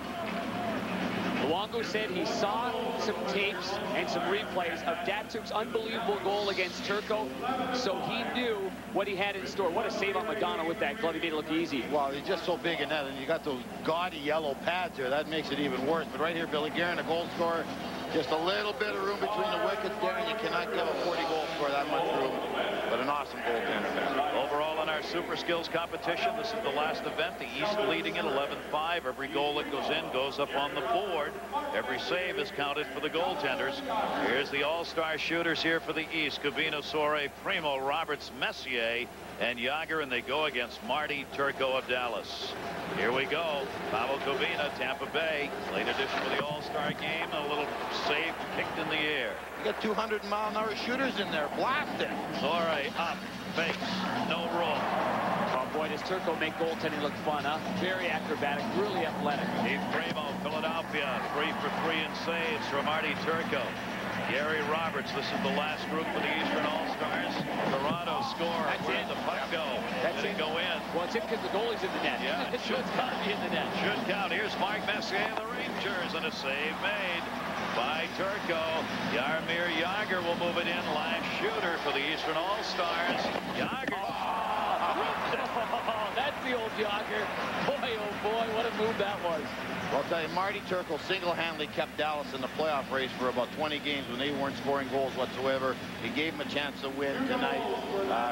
Luongo said he saw some tapes and some replays of Datsuk's unbelievable goal against Turco, so he knew what he had in store. What a save on Modano with that glove. He made it look easy. Well, he's just so big in that, and you got those gaudy yellow pads there. That makes it even worse. But right here, Billy Guerin, a goal scorer. Just a little bit of room between the wickets there, and you cannot give a 40-goal scorer that much room. But an awesome goaltender. Overall in our Super Skills competition, this is the last event. The East leading at 11-5. Every goal that goes in goes up on the board. Every save is counted for the goaltenders. Here's the all-star shooters here for the East. Covino, Sore, Primo, Roberts, Messier, and Yager, and they go against Marty Turco of Dallas. Here we go. Pavel Covina, Tampa Bay. Late edition for the All-Star game. A little save kicked in the air. You got 200-mile-an-hour shooters in there. Blast it. Sore up, fakes, no roll. Oh boy, does Turco make goaltending look fun, huh? Very acrobatic, really athletic. Steve Primo, Philadelphia, 3 for 3 in saves from Marty Turco. Gary Roberts, this is the last group for the Eastern All-Stars. Toronto score. Where did the puck go? Did it go in? Well, it's in because the goalie's in the net. Yeah, it should count in the net. Should count. Here's Mark Messier of the Rangers, and a save made by Turco. Jaromir Jagr will move it in. Last shooter for the Eastern All-Stars. Jagr. Oh, that's the old Jagr. Boy, oh boy, what a move that was. Well, I'll tell you, Marty Turco single-handedly kept Dallas in the playoff race for about 20 games when they weren't scoring goals whatsoever. He gave them a chance to win tonight.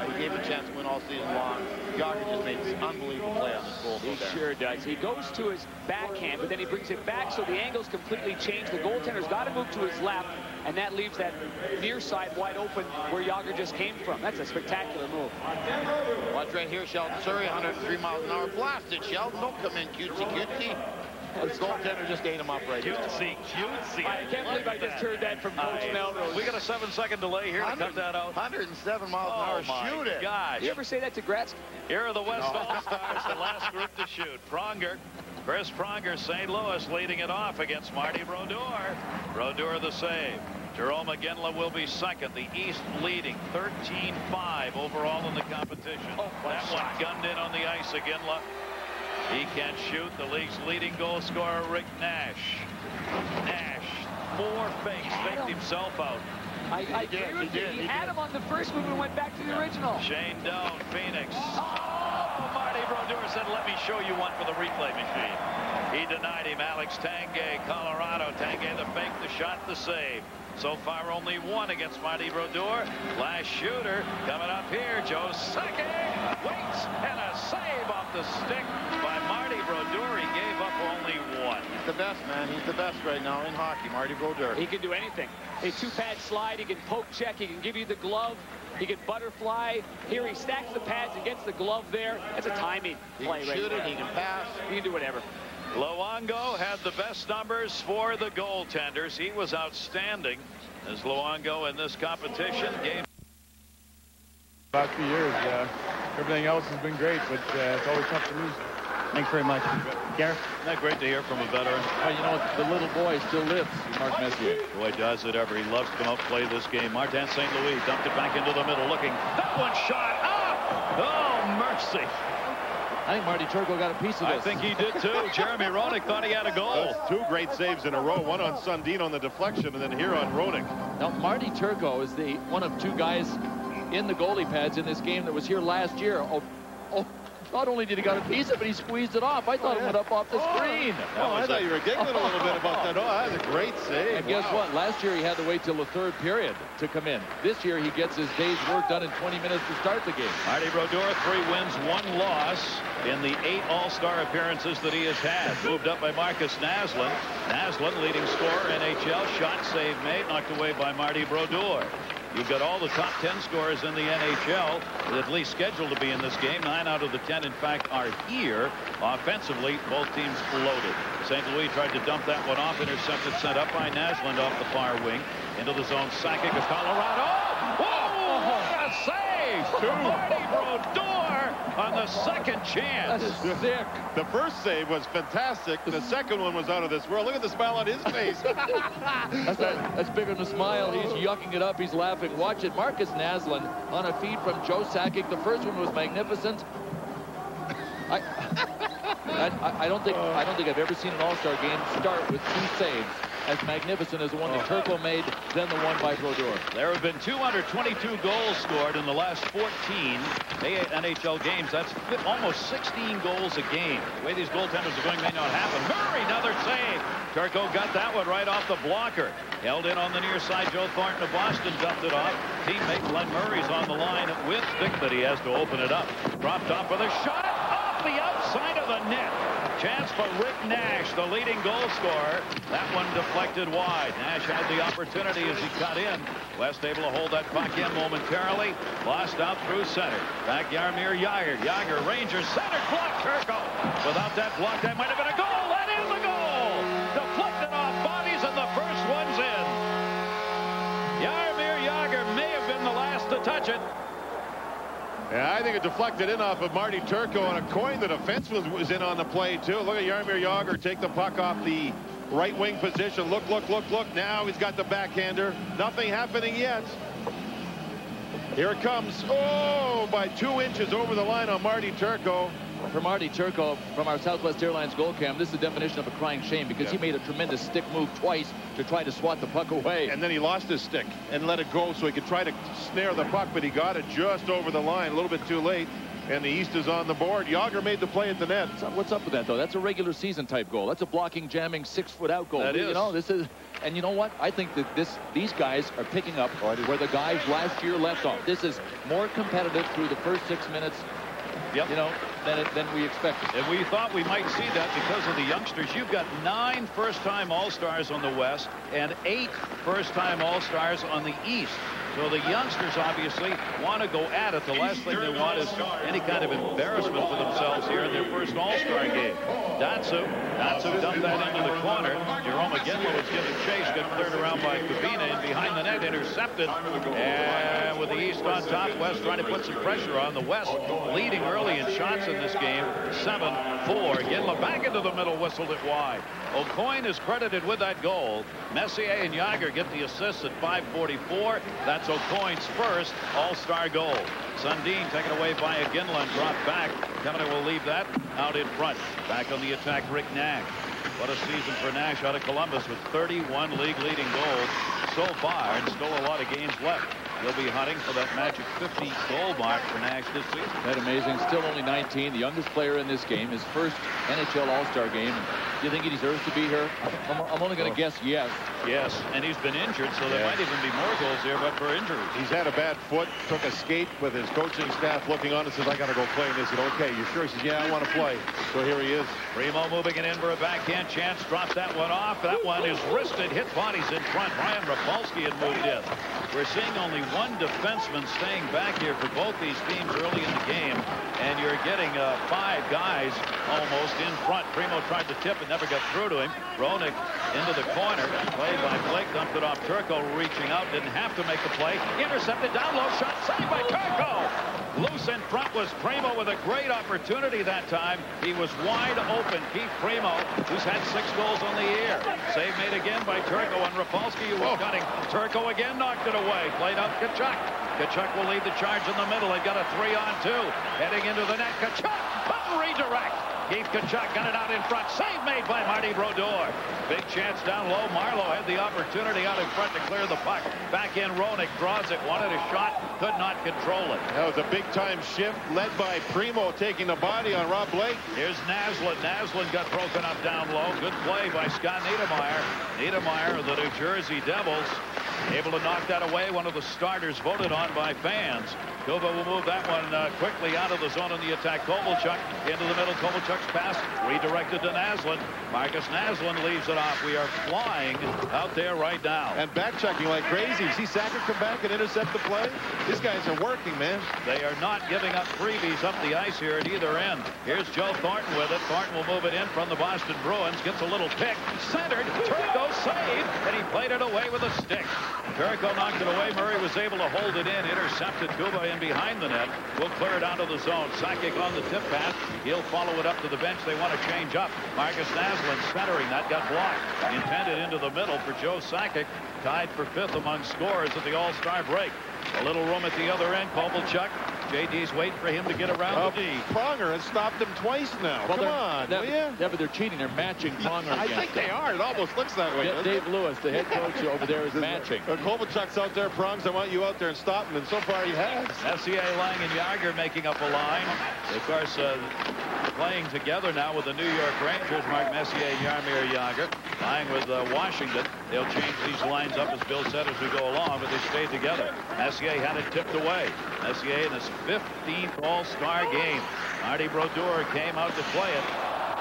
He gave them a chance to win all season long. Jagr just made this unbelievable play on this goal. He sure does. He goes to his backhand, but then he brings it back, so the angle's completely changed. The goaltender's got to move to his left, and that leaves that near side wide open where Jagr just came from. That's a spectacular move. Watch right here, Sheldon Surrey, 103 miles an hour. Blasted, Sheldon. Don't come in cutesy. The goaltender just ate him up right now. Cutesy. I can't believe I just heard that from Coach Melrose. We got a 7-second delay here to cut that out. 107 miles an hour. Shoot it. Gosh. You ever say that to Gretzky? Here are the West All-Stars, the last group to shoot. Chris Pronger, St. Louis, leading it off against Marty Brodeur. Brodeur the save. Jerome Iginla will be second. The East leading 13-5 overall in the competition. That one gunned in on the ice. Iginla. He can't shoot. The league's leading goal scorer, Rick Nash. Nash, 4 fakes, faked himself out. I agree with you. He had him on the first move and went back to the original. Shane Doan, Phoenix. Oh, Marty Brodeur said, let me show you one for the replay machine. He denied him. Alex Tanguay, Colorado. Tanguay the fake, the shot, the save. So far, only one against Marty Brodeur. Last shooter coming up here. Joe Sakic waits, and a save off the stick by Marty Brodeur. He gave up only one. He's the best, man. He's the best right now in hockey, Marty Brodeur. He can do anything. A 2-pad slide. He can poke check. He can give you the glove. He can butterfly. Here he stacks the pads and gets the glove there. That's a timing play right there. He can shoot it. He can pass. He can do whatever. Luongo had the best numbers for the goaltenders. He was outstanding as Luongo in this competition gave. About 2 years, everything else has been great, but it's always tough to lose. Thanks very much. Gareth? Isn't that great to hear from a veteran? Well, you know, the little boy still lives, Mark Messier. Boy, does it ever. He loves to come out and play this game. Martin St. Louis dumped it back into the middle, looking. That one shot up! Oh, mercy. I think Marty Turco got a piece of this. I think he did too. Jeremy Roenick thought he had a goal. That's 2 great saves in a row. One on Sundin on the deflection, and then here on Roenick. Now, Marty Turco is the one of 2 guys in the goalie pads in this game that was here last year. Not only did he got a piece of it, but he squeezed it off. I thought it went up off the screen. I thought you were giggling a little bit about that. Oh, that was a great save. And guess what? Last year he had to wait till the 3rd period to come in. This year he gets his day's work done in 20 minutes to start the game. Marty Brodeur, 3 wins, 1 loss in the 8 All-Star appearances that he has had. Moved up by Marcus Naslund. Naslund, leading scorer, NHL. Shot save made, knocked away by Marty Brodeur. You've got all the top 10 scorers in the NHL, at least scheduled to be in this game. 9 out of the 10, in fact, are here. Offensively, both teams loaded. St. Louis tried to dump that one off, intercepted, sent up by Naslund off the far wing. Into the zone, Sakic of Colorado. Whoa! What a save! Marty Brodeur on the second chance. That is sick. The first save was fantastic. The second one was out of this world. Look at the smile on his face. That's bigger than a smile. He's yucking it up. He's laughing. Watch it. Marcus Naslund on a feed from Joe Sakic. The first one was magnificent. I don't think I've ever seen an All-Star game start with 2 saves as magnificent as the one that Turco made, then the one by Brodeur. There have been 222 goals scored in the last 14 NHL games. That's almost 16 goals a game. The way these goaltenders are going may not happen. Murray, another save. Turco got that one right off the blocker. Held in on the near side. Joe Thornton of Boston dumped it off. Teammate Glenn Murray's on the line with Dignity. He has to open it up. Dropped off with a shot off the outside of the net. Chance for Rick Nash, the leading goal scorer. That one deflected wide. Nash had the opportunity as he cut in. West able to hold that puck in momentarily. Lost out through center. Back Jaromir Jagr. Jagr, Rangers, center, block, Turco. Without that block, that might have been a goal. That is the goal. Deflected off bodies, and the first one's in. Jaromir Jagr may have been the last to touch it. Yeah, I think it deflected in off of Marty Turco on a coin. The defenseman was in on the play, too. Look at Jaromir Jagr take the puck off the right wing position. Look. Now he's got the backhander. Nothing happening yet. Here it comes. Oh, by 2 inches over the line on Marty Turco. For Marty Turco, from our Southwest Airlines goal cam, this is the definition of a crying shame because he made a tremendous stick move twice to try to swat the puck away. And then he lost his stick and let it go so he could try to snare the puck, but he got it just over the line, a little bit too late. And the East is on the board. Jagr made the play at the net. What's up with that, though? That's a regular season type goal. That's a blocking, jamming, 6-foot-out goal. That is. You know, this is, and you know what? I think that these guys are picking up where the guys last year left off. This is more competitive through the first 6 minutes. Yep. You know, than we expected. And we thought we might see that because of the youngsters. You've got 9 first-time All-Stars on the West and 8 first-time All-Stars on the East. So the youngsters obviously want to go at it. The last thing they want is any kind of embarrassment for themselves here in their first All-Star game. Datsu dumped that into the corner. Jerome Iginla was given chase, got cleared around by Kubina, and behind the net, intercepted. And with the East on top, West trying to put some pressure on the West, leading early in shots in this game, 7-4. Iginla back into the middle, whistled it wide. Aucoin is credited with that goal. Messier and Yager get the assists at 5:44. That's Aucoin's first All-Star goal. Sundin taken away by Iginla and dropped back. Kemner will leave that out in front. Back on the attack, Rick Nash. What a season for Nash out of Columbus with 31 league-leading goals so far, and still a lot of games left. He'll be hunting for that magic 50-goal mark for Nash this season. That amazing. Still only 19, the youngest player in this game, his first NHL All-Star game. Do you think he deserves to be here? I'm only going to guess yes. Yes, and he's been injured, so there might even be more goals here, but for injuries. He's had a bad foot, took a skate with his coaching staff looking on and says, I got to go play. And they said, okay, you sure? He says, yeah, I want to play. So here he is. Primo moving it in for a backhand chance, drops that one off. That one is wristed, hit bodies in front. Ryan Rafalski had moved in. We're seeing only one defenseman staying back here for both these teams early in the game, and you're getting 5 guys almost in front. Primo tried to tip and never got through to him. Roenick into the corner, played by Blake, dumped it off Turco, reaching out, didn't have to make the play. Intercepted down low, shot saved by Turco. Loose in front was Primo with a great opportunity that time. He was wide open. Keith Primo, who's had 6 goals on the year. Save made again by Turco, and Rafalski, who was cutting. Turco again knocked it away. Played out Tkachuk. Tkachuk will lead the charge in the middle. They've got a 3-on-2. Heading into the net. Tkachuk, redirect. Keith Tkachuk got it out in front. Save made by Marty Brodeur. Big chance down low. Marleau had the opportunity out in front to clear the puck. Back in, Roenick draws it. Wanted a shot. Could not control it. That was a big-time shift led by Primo taking the body on Rob Blake. Here's Naslund. Naslund got broken up down low. Good play by Scott Niedermayer. Niedermayer of the New Jersey Devils able to knock that away. One of the starters voted on by fans. Kuba will move that one quickly out of the zone on the attack. Kovalchuk into the middle. Kovalchuk's pass redirected to Naslund. Marcus Naslund leaves it off. We are flying out there right now. And back-checking like crazy. See Sakic come back and intercept the play? These guys are working, man. They are not giving up freebies up the ice here at either end. Here's Joe Thornton with it. Thornton will move it in from the Boston Bruins. Gets a little pick. Centered. Turco saved. And he played it away with a stick. Turco knocked it away. Murray was able to hold it in. Intercepted. Kuba in behind the net. Will clear it out of the zone. Sakic on the tip pass. He'll follow it up to the bench. They want to change up. Marcus Naslund centering. That got blocked. Intended into the middle for Joe Sakic. Tied for 5th among scorers at the All-Star break. A little room at the other end. Kovalchuk. JD's waiting for him to get around the D. Pronger has stopped him twice now. Well, come on, will ya? Yeah, but they're cheating. They're matching Pronger I again. think they are. It almost looks that way. Dave Lewis, the head coach over there, is matching. Kovalchuk's out there. Prongs, I want you out there and stop him. And so far he has. Messier, Lang, and Yager making up a line. Of course, playing together now with the New York Rangers. Mark Messier and Jaromir Jagr. Lying with Washington. They'll change these lines up, as Bill said, as we go along, but they stay together. Messier had it tipped away. Messier in his 15th All-Star game. Marty Brodeur came out to play it.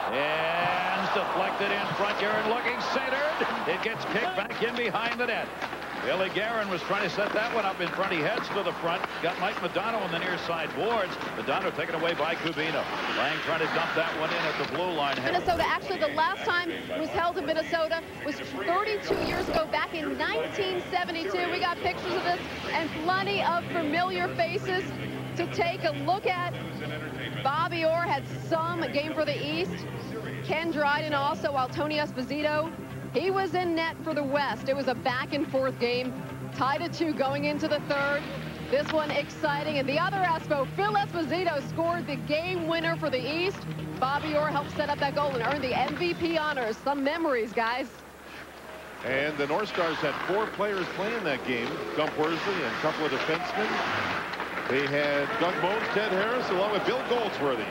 And deflected in front. Guerin looking centered. It gets kicked back in behind the net. Billy Guerin was trying to set that one up in front. He heads to the front. Got Mike Modano on the near side boards. Modano taken away by Kubino. Lang trying to dump that one in at the blue line. Minnesota, actually the last time it was held in Minnesota was 32 years ago, back in 1972. We got pictures of this and plenty of familiar faces to take a look at. Bobby Orr had some game for the East. Ken Dryden also, while Tony Esposito, he was in net for the West. It was a back-and-forth game, tied at 2 going into the 3rd. This one exciting. And the other Espo, Phil Esposito, scored the game winner for the East. Bobby Orr helped set up that goal and earned the MVP honors. Some memories, guys. And the North Stars had 4 players playing that game. Gump Worsley and a couple of defensemen. They had Doug Bones, Ted Harris, along with Bill Goldsworthy.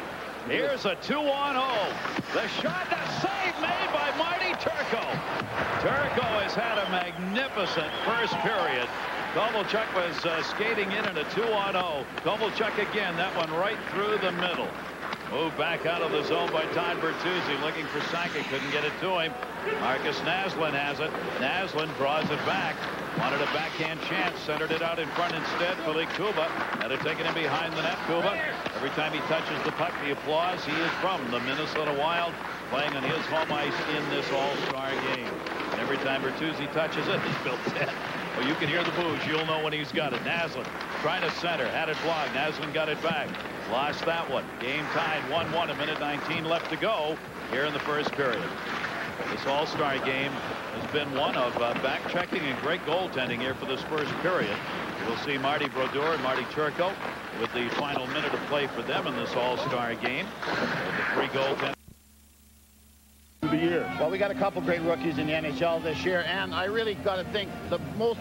Here's a 2-on-0. The shot, the save made by Marty Turco. Turco has had a magnificent first period. Kovalchuk was skating in a 2-on-0. Kovalchuk again, that one right through the middle. Moved back out of the zone by Todd Bertuzzi, looking for Sakic, couldn't get it to him. Marcus Naslund has it. Naslund draws it back. Wanted a backhand chance, centered it out in front instead. Philippe Kuba had it taken in behind the net. Kuba, every time he touches the puck, the applause. He is from the Minnesota Wild. playing on his home ice in this All-Star game. And every time Bertuzzi touches it, he's built 10. Well, you can hear the boos. You'll know when he's got it. Naslund trying to center. Had it blocked. Naslund got it back. Lost that one. Game tied 1-1. A minute 19 left to go here in the first period. This All-Star game has been one of back-checking and great goaltending here for this first period. We'll see Marty Brodeur and Marty Turco with the final minute of play for them in this All-Star game. With the 3 goaltenders. The year. Well, we got a couple great rookies in the NHL this year, and I really got to think the most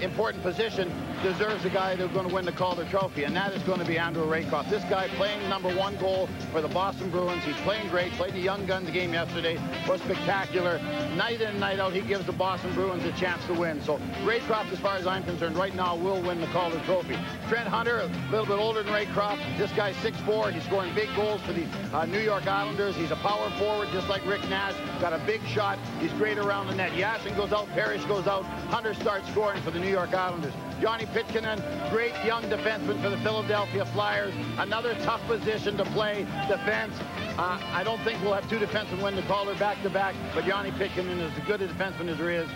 important position deserves a guy that's going to win the Calder Trophy, and that is going to be Andrew Raycroft. This guy playing #1 goal for the Boston Bruins. He's playing great. Played the Young Guns game yesterday. Was spectacular. Night in and night out, he gives the Boston Bruins a chance to win. So Raycroft, as far as I'm concerned, right now will win the Calder Trophy. Trent Hunter, a little bit older than Raycroft. This guy's 6'4". He's scoring big goals for the New York Islanders. He's a power forward, just like Rick Nash. Got a big shot. He's great around the net. Yashin goes out. Parrish goes out. Hunter starts scoring for the New York Islanders. Johnny Pitkanen, great young defenseman for the Philadelphia Flyers. Another tough position to play, defense. I don't think we'll have 2 defensemen win the Calder back-to-back, but Johnny Pitkanen is as good a defenseman as there is.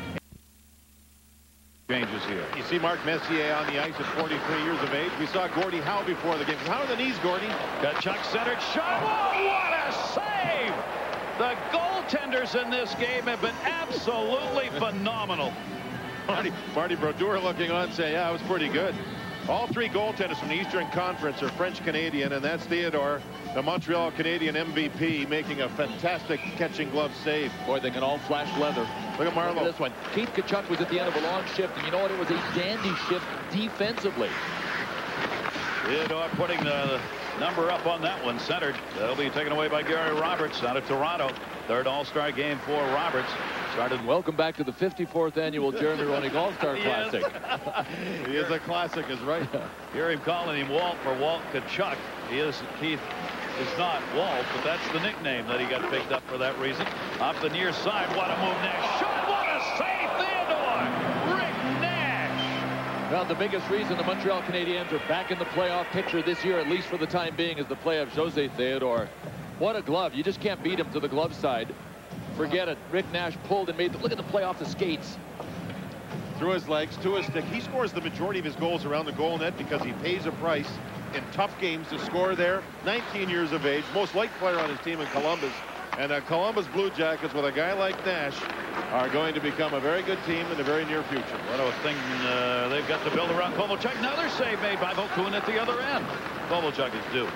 Changes here. You see Mark Messier on the ice at 43 years of age. We saw Gordie Howe before the game. How are the knees, Gordie? Tkachuk centered shot. Whoa, what a save! The goaltenders in this game have been absolutely phenomenal. Marty Brodeur looking on saying, yeah, it was pretty good. All 3 goaltenders from the Eastern Conference are French-Canadian, and that's Theodore, the Montreal Canadian MVP, making a fantastic catching glove save. Boy, they can all flash leather. Look at Marleau. Look at this one. Keith Tkachuk was at the end of a long shift, and you know what? It was a dandy shift defensively. Theodore putting the number up on that one, centered. That'll be taken away by Gary Roberts out of Toronto. 3rd All-Star game for Roberts. Started. Welcome back to the 54th annual Jeremy Roenick All-Star Classic. He is a classic, is right. Hear him calling him Walt for Walt Tkachuk. Keith is not Walt, but that's the nickname that he got picked up for that reason. Off the near side, what a move next. Shot, what a save, Theodore! Rick Nash! Well, the biggest reason the Montreal Canadiens are back in the playoff picture this year, at least for the time being, is the play of Jose Theodore. What a glove. You just can't beat him to the glove side. Forget it. Rick Nash pulled and made the, look at the play off the skates. Through his legs, to his stick. He scores the majority of his goals around the goal net because he pays a price in tough games to score there. 19 years of age, most liked player on his team in Columbus. And the Columbus Blue Jackets, with a guy like Nash, are going to become a very good team in the very near future. What a thing they've got to build around Kovalchuk. Another save made by Vokoun at the other end. Kovalchuk is due.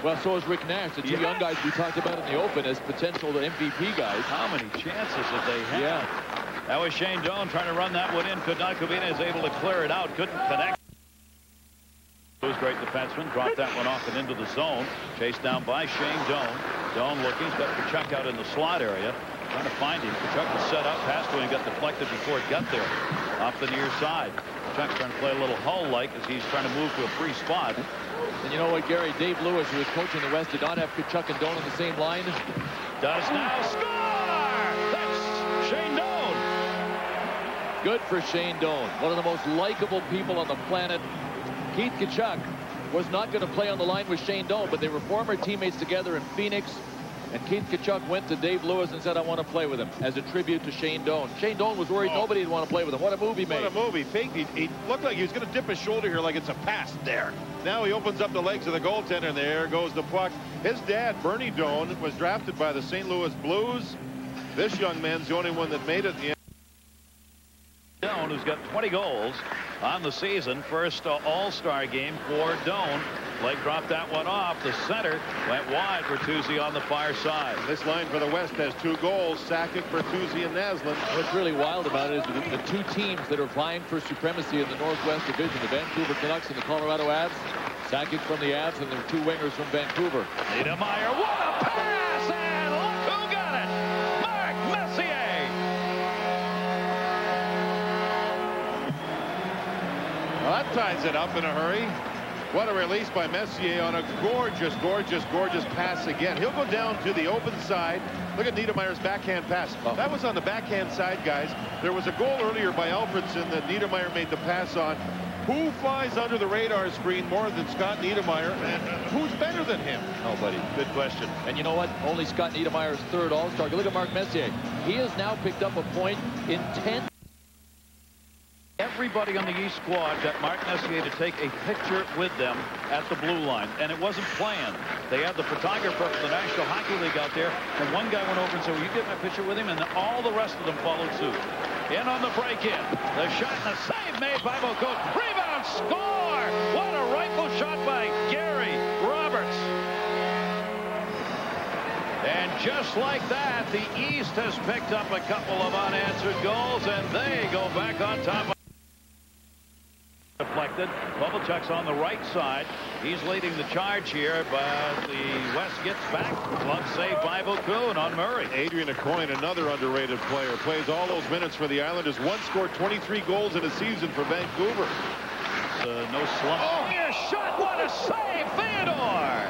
Well, so is Rick Nash, the 2 young guys we talked about in the open as potential MVP guys. How many chances did they have? Yeah. That was Shane Doan trying to run that one in. Could not. Kubina is able to clear it out. Couldn't connect. It was great defenseman. Dropped that one off and into the zone. Chased down by Shane Doan. Doan looking. He's got Tkachuk out in the slot area. Trying to find him. Tkachuk was set up. Pass to him. Got deflected before it got there. Off the near side. Tkachuk trying to play a little Hull-like as he's trying to move to a free spot. And you know what, Gary? Dave Lewis, who was coaching the West, did not have Tkachuk and Doan on the same line. Does now score! That's Shane Doan. Good for Shane Doan. One of the most likable people on the planet. Keith Tkachuk was not going to play on the line with Shane Doan, but they were former teammates together in Phoenix. And Keith Tkachuk went to Dave Lewis and said, I want to play with him as a tribute to Shane Doan. Shane Doan was worried nobody would want to play with him. What a move he made. What a move. He faked. He looked like he was going to dip his shoulder here like it's a pass. There. Now he opens up the legs of the goaltender, and there goes the puck. His dad, Bernie Doan, was drafted by the St. Louis Blues. This young man's the only one that made it. Doan, who's got 20 goals on the season. First All-Star game for Doan. Blake dropped that one off. The center went wide. Bertuzzi on the far side. This line for the West has 2 goals. Sakic, Bertuzzi, and Naslund. What's really wild about it is the 2 teams that are vying for supremacy in the Northwest Division, the Vancouver Canucks and the Colorado Avs. Sakic from the Avs and their 2 wingers from Vancouver. Niedermayer, what a pass! And look who got it! Mark Messier! Well, that ties it up in a hurry. What a release by Messier on a gorgeous, gorgeous, gorgeous pass again. He'll go down to the open side. Look at Niedermayer's backhand pass. That was on the backhand side, guys. There was a goal earlier by Alfredsson that Niedermayer made the pass on. Who flies under the radar screen more than Scott Niedermayer, and who's better than him? Nobody. Good question. And you know what? Only Scott Niedermayer's third All-Star. Look at Mark Messier. He has now picked up a point in 10. Everybody on the East squad got Mark Messier to take a picture with them at the blue line, and it wasn't planned. They had the photographer from the National Hockey League out there, and one guy went over and said, "Will you get my picture with him?" And all the rest of them followed suit. In on the break-in. The shot and the save made by Vokoun. Rebound, score! What a rifle shot by Gary Roberts. And just like that, the East has picked up a couple of unanswered goals, and they go back on top. Deflected. Kovalchuk's on the right side. He's leading the charge here, but the West gets back. Glove save by Vokoun on Murray. Adrian Aucoin, another underrated player, plays all those minutes for the Islanders. Once scored 23 goals in a season for Vancouver. No slump. Oh, here's shot. What a save, Theodore!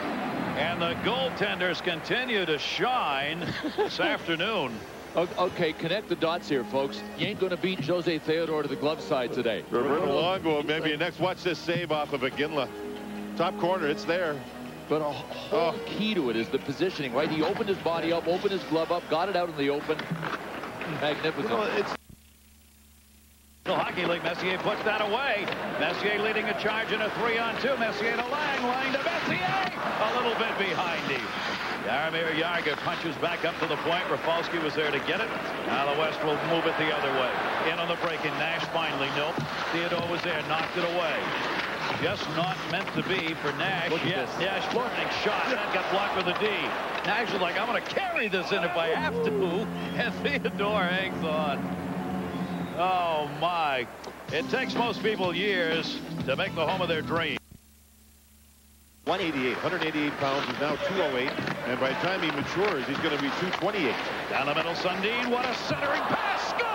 And the goaltenders continue to shine this afternoon. Okay, connect the dots here, folks. You ain't going to beat Jose Theodore to the glove side today. Roberto Luongo, maybe next. Watch this save off of Iginla. Top corner, it's there. But a whole key to it is the positioning, right? He opened his body up, opened his glove up, got it out in the open. Magnificent. You know, it's the Hockey League. Messier puts that away. Messier leading a charge in a 3-on-2. Messier to Lang. Lang to Messier. A little bit behind him. Jaromir Jagr punches back up to the point. Rafalski was there to get it. Now the West will move it the other way. In on the break, and Nash finally, nope. Theodore was there, knocked it away. Just not meant to be for Nash. Yes, Nash warning shot. That got blocked with a D. Nash is like, I'm going to carry this in if I have to. And Theodore hangs on. Oh, my. It takes most people years to make the home of their dream. 188 pounds. He's now 208, and by the time he matures, he's going to be 228. Down the middle, Sundin. What a centering pass! Score!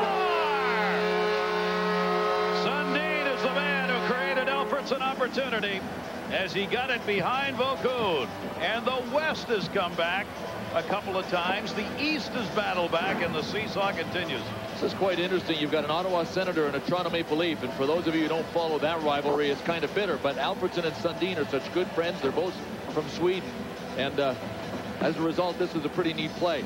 Sundin is the man who created Alfred's an opportunity as he got it behind Vokoun. And the West has come back a couple of times. The East has battled back, and the seesaw continues. This is quite interesting. You've got an Ottawa Senator and a Toronto Maple Leaf, and for those of you who don't follow that rivalry, it's kind of bitter. But Alfredsson and Sundin are such good friends. They're both from Sweden, and as a result, this is a pretty neat play.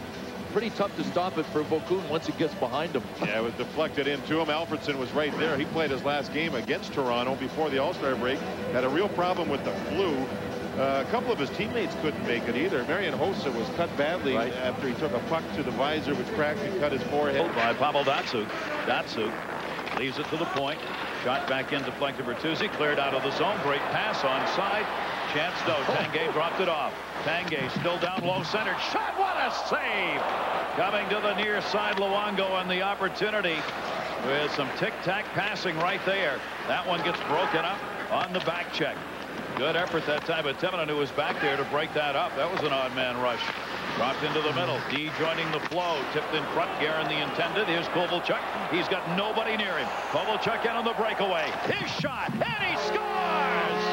Pretty tough to stop it for Vokoun once it gets behind him. Yeah, it was deflected into him. Alfredsson was right there. He played his last game against Toronto before the All-Star break. Had a real problem with the flu. A couple of his teammates couldn't make it either. Marian Hossa was cut badly after he took a puck to the visor, which cracked and cut his forehead. By Pavel Datsyuk. Datsyuk leaves it to the point. Shot back in, deflected Bertuzzi. Cleared out of the zone. Great pass on side. Chance no. Tanguay dropped it off. Tanguay still down low, centered. Shot. What a save! Coming to the near side, Luongo on the opportunity with some tic-tac passing right there. That one gets broken up on the back check. Good effort that time, but Timonen, who was back there to break that up. That was an odd man rush. Dropped into the middle. D joining the flow. Tipped in front. Guerin the intended. Here's Kovalchuk. He's got nobody near him. Kovalchuk in on the breakaway. His shot, and he scores!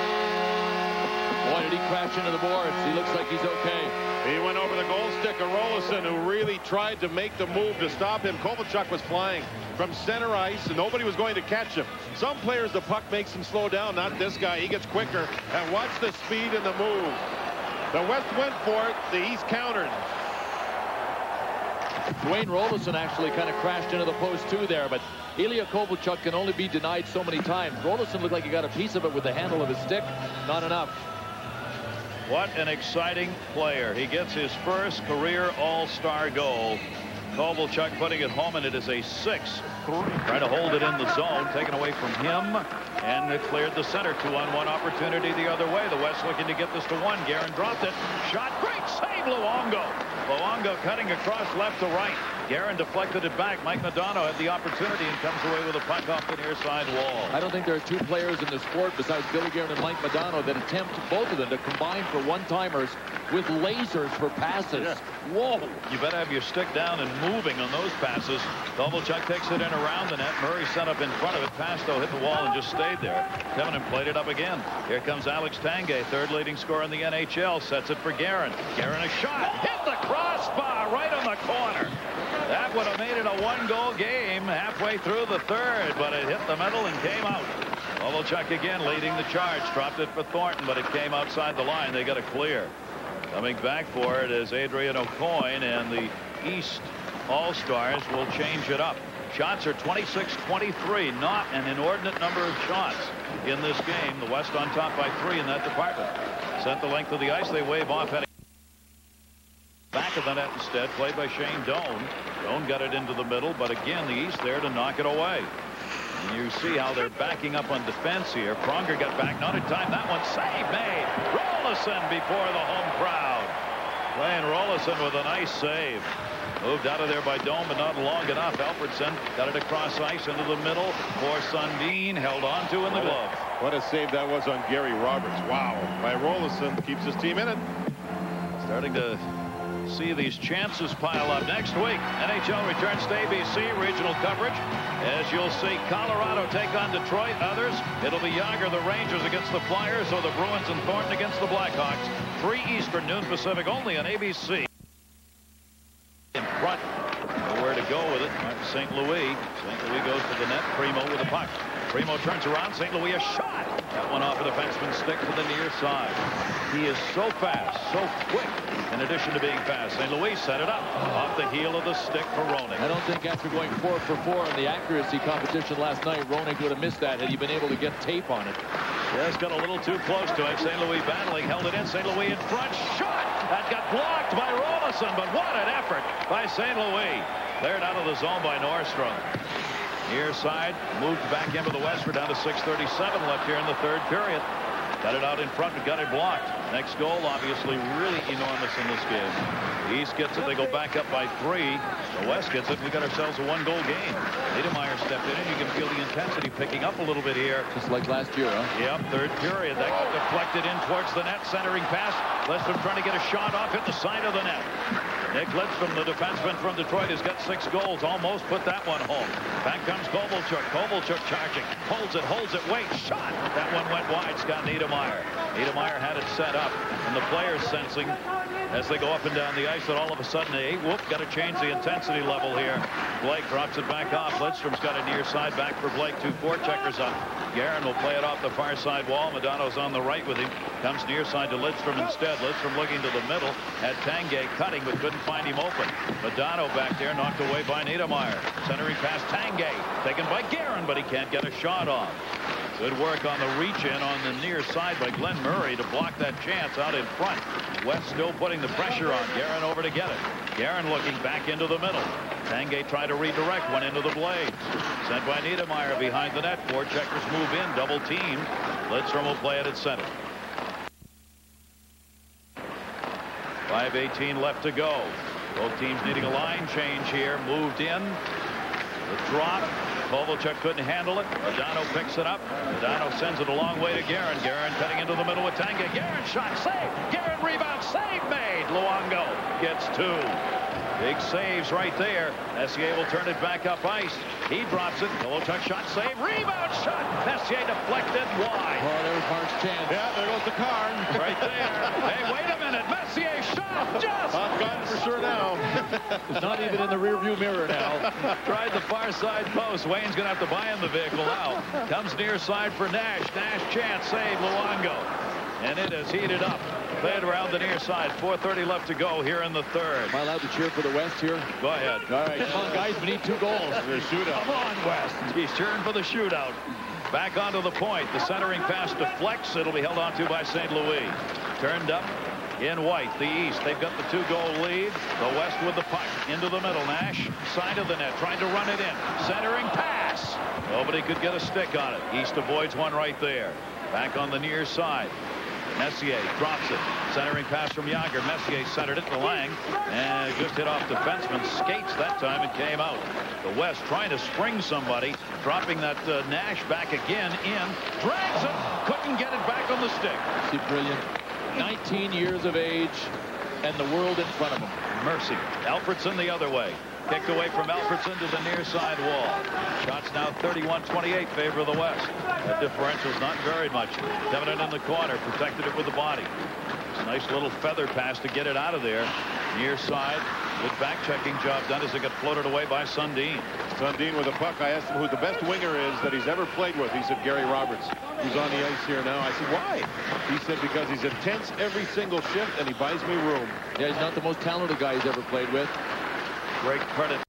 Boy, did he crash into the boards. He looks like he's okay. He went over the goal stick of Rolison, who really tried to make the move to stop him. Kovalchuk was flying from center ice, and nobody was going to catch him. Some players, the puck makes him slow down. Not this guy. He gets quicker. And watch the speed and the move. The West went for it. The East countered. Dwayne Rolison actually kind of crashed into the post too there, but Ilya Kovalchuk can only be denied so many times. Rolison looked like he got a piece of it with the handle of his stick. Not enough. What an exciting player. He gets his first career All-Star goal. Kovalchuk putting it home, and it is a 6-3. Trying to hold it in the zone, taken away from him, and it cleared the center. 2-on-1 opportunity the other way. The West looking to get this to 1. Guerin dropped it. Shot. Great save, Luongo. Luongo cutting across left to right. Guerin deflected it back. Mike Modano had the opportunity and comes away with a puck off the near side wall. I don't think there are two players in the sport besides Billy Guerin and Mike Modano that attempt, both of them, to combine for one-timers with lasers for passes. Yeah. Whoa. You better have your stick down and moving on those passes. Kovalchuk takes it in around the net. Murray set up in front of it. Pasto hit the wall and just stayed there. Timonen played it up again. Here comes Alex Tanguay, third leading scorer in the NHL. Sets it for Guerin. Guerin a shot. Hit the crossbar right on the corner. That would have made it a 1-goal game halfway through the third, but it hit the middle and came out. Kovalchuk again leading the charge. Dropped it for Thornton, but it came outside the line. They got a clear. Coming back for it is Adrian Aucoin, and the East All-Stars will change it up. Shots are 26-23, not an inordinate number of shots in this game. The West on top by 3 in that department. Sent the length of the ice. They wave off heading back of the net instead. Played by Shane Doan. Doan got it into the middle, but again the East there to knock it away. And you see how they're backing up on defense here. Pronger got back, not in time. That one save made. Rolison before the home crowd. Ryan Rolison with a nice save. Moved out of there by Doan, but not long enough. Alfredson got it across ice into the middle for Sundin. Held on to in the glove. What a save that was on Gary Roberts. Wow. By Rolison, keeps his team in it. Starting to see these chances pile up. Next week, NHL returns to ABC regional coverage. As you'll see, Colorado take on Detroit. Others, it'll be Yager, the Rangers against the Flyers, or the Bruins and Thornton against the Blackhawks. 3 Eastern, noon Pacific, only on ABC. In front, nowhere to go with it. St. Louis. St. Louis goes to the net. Primo with the puck. Primo turns around. St. Louis a shot. That one off a defenseman's stick to the near side. He is so fast, so quick. In addition to being fast, St. Louis set it up off the heel of the stick for Roenick. I don't think after going 4 for 4 in the accuracy competition last night, Roenick would have missed that had he been able to get tape on it. Just got a little too close to it. St. Louis battling, held it in. St. Louis in front, shot. That got blocked by Rolison, but what an effort by St. Louis. Cleared out of the zone by Nordstrom. Near side, moved back into the West. We're down to 6:37 left here in the third period. Got it out in front, but got it blocked. Next goal, obviously, really enormous in this game. The East gets it. They go back up by 3. The West gets it. We got ourselves a 1-goal game. Niedermeyer stepped in, and you can feel the intensity picking up a little bit here. Just like last year, huh? Yep, third period. That got deflected in towards the net. Centering pass. Lidstrom trying to get a shot off, hit the side of the net. Nick Lidstrom, the defenseman from Detroit, has got 6 goals. Almost put that one home. Back comes Kovalchuk. Kovalchuk charging. Holds it, waits. Shot. That one went wide. Scott Niedermeyer. Niedermeyer had it set up. And the players sensing as they go up and down the ice that all of a sudden, got to change the intensity level here. Blake drops it back off. Lidstrom's got it near side. Back for Blake. 2 forecheckers up. Guerin will play it off the far side wall. Modano's on the right with him. Comes near side to Lidstrom instead. Lidstrom looking to the middle. Had Tanguay cutting, but couldn't find him open. Modano back there, knocked away by Niedermeyer. Centering past Tanguay. Taken by Guerin, but he can't get a shot off. Good work on the reach-in on the near side by Glenn Murray to block that chance out in front. West still putting the pressure on. Guerin over to get it. Guerin looking back into the middle. Tanguay tried to redirect, went into the blades. Sent by Niedermeyer behind the net. 4 checkers move in, double team. Lidstrom will play it at center. 5:18 left to go. Both teams needing a line change here. Moved in. The drop. Kovalchuk couldn't handle it. Modano picks it up. Modano sends it a long way to Guerin. Guerin cutting into the middle with Tanguay. Guerin shot, save. Guerin rebound, save made. Luongo gets 2. Big saves right there. Messier will turn it back up ice. He drops it. Kovalchuk shot, save. Rebound shot. Messier deflected wide. Oh, there's Mark's chance. Yeah, there goes the car. Right there. Hey, wait a minute. Messier shot just. I've got it for sure now. It's not even in the rearview mirror now. Tried the far side post. Wayne's going to have to buy him the vehicle now. Comes near side for Nash. Nash chance, save Luongo. And it is heated up. Played around the near side. 4:30 left to go here in the third. Am I allowed to cheer for the West here? Go ahead. All right, come on, guys. We need 2 goals. There's a shootout. Come on, West. He's cheering for the shootout. Back onto the point. The centering pass deflects. It'll be held onto by St. Louis. Turned up in white. The East. They've got the 2-goal lead. The West with the puck. Into the middle. Nash. Side of the net. Trying to run it in. Centering pass. Nobody could get a stick on it. East avoids one right there. Back on the near side. Messier drops it. Centering pass from Yager. Messier centered it to Lang. And just hit off defenseman. Skates that time and came out. The West trying to spring somebody. Dropping that Nash back again in. Drags it. Couldn't get it back on the stick. See, brilliant. 19 years of age and the world in front of him. Mercy. Alfredson the other way. Kicked away from Alfredson to the near side wall. Shots now 31-28 favor of the West. That differential's not very much. Devinant in the corner. Protected it with the body. Nice little feather pass to get it out of there. Near side. Good back-checking job done as it got floated away by Sundin. Sundin with a puck. I asked him who the best winger is that he's ever played with. He said Gary Roberts, who's on the ice here now. I said, why? He said, because he's intense every single shift and he buys me room. Yeah, he's not the most talented guy he's ever played with. Great credit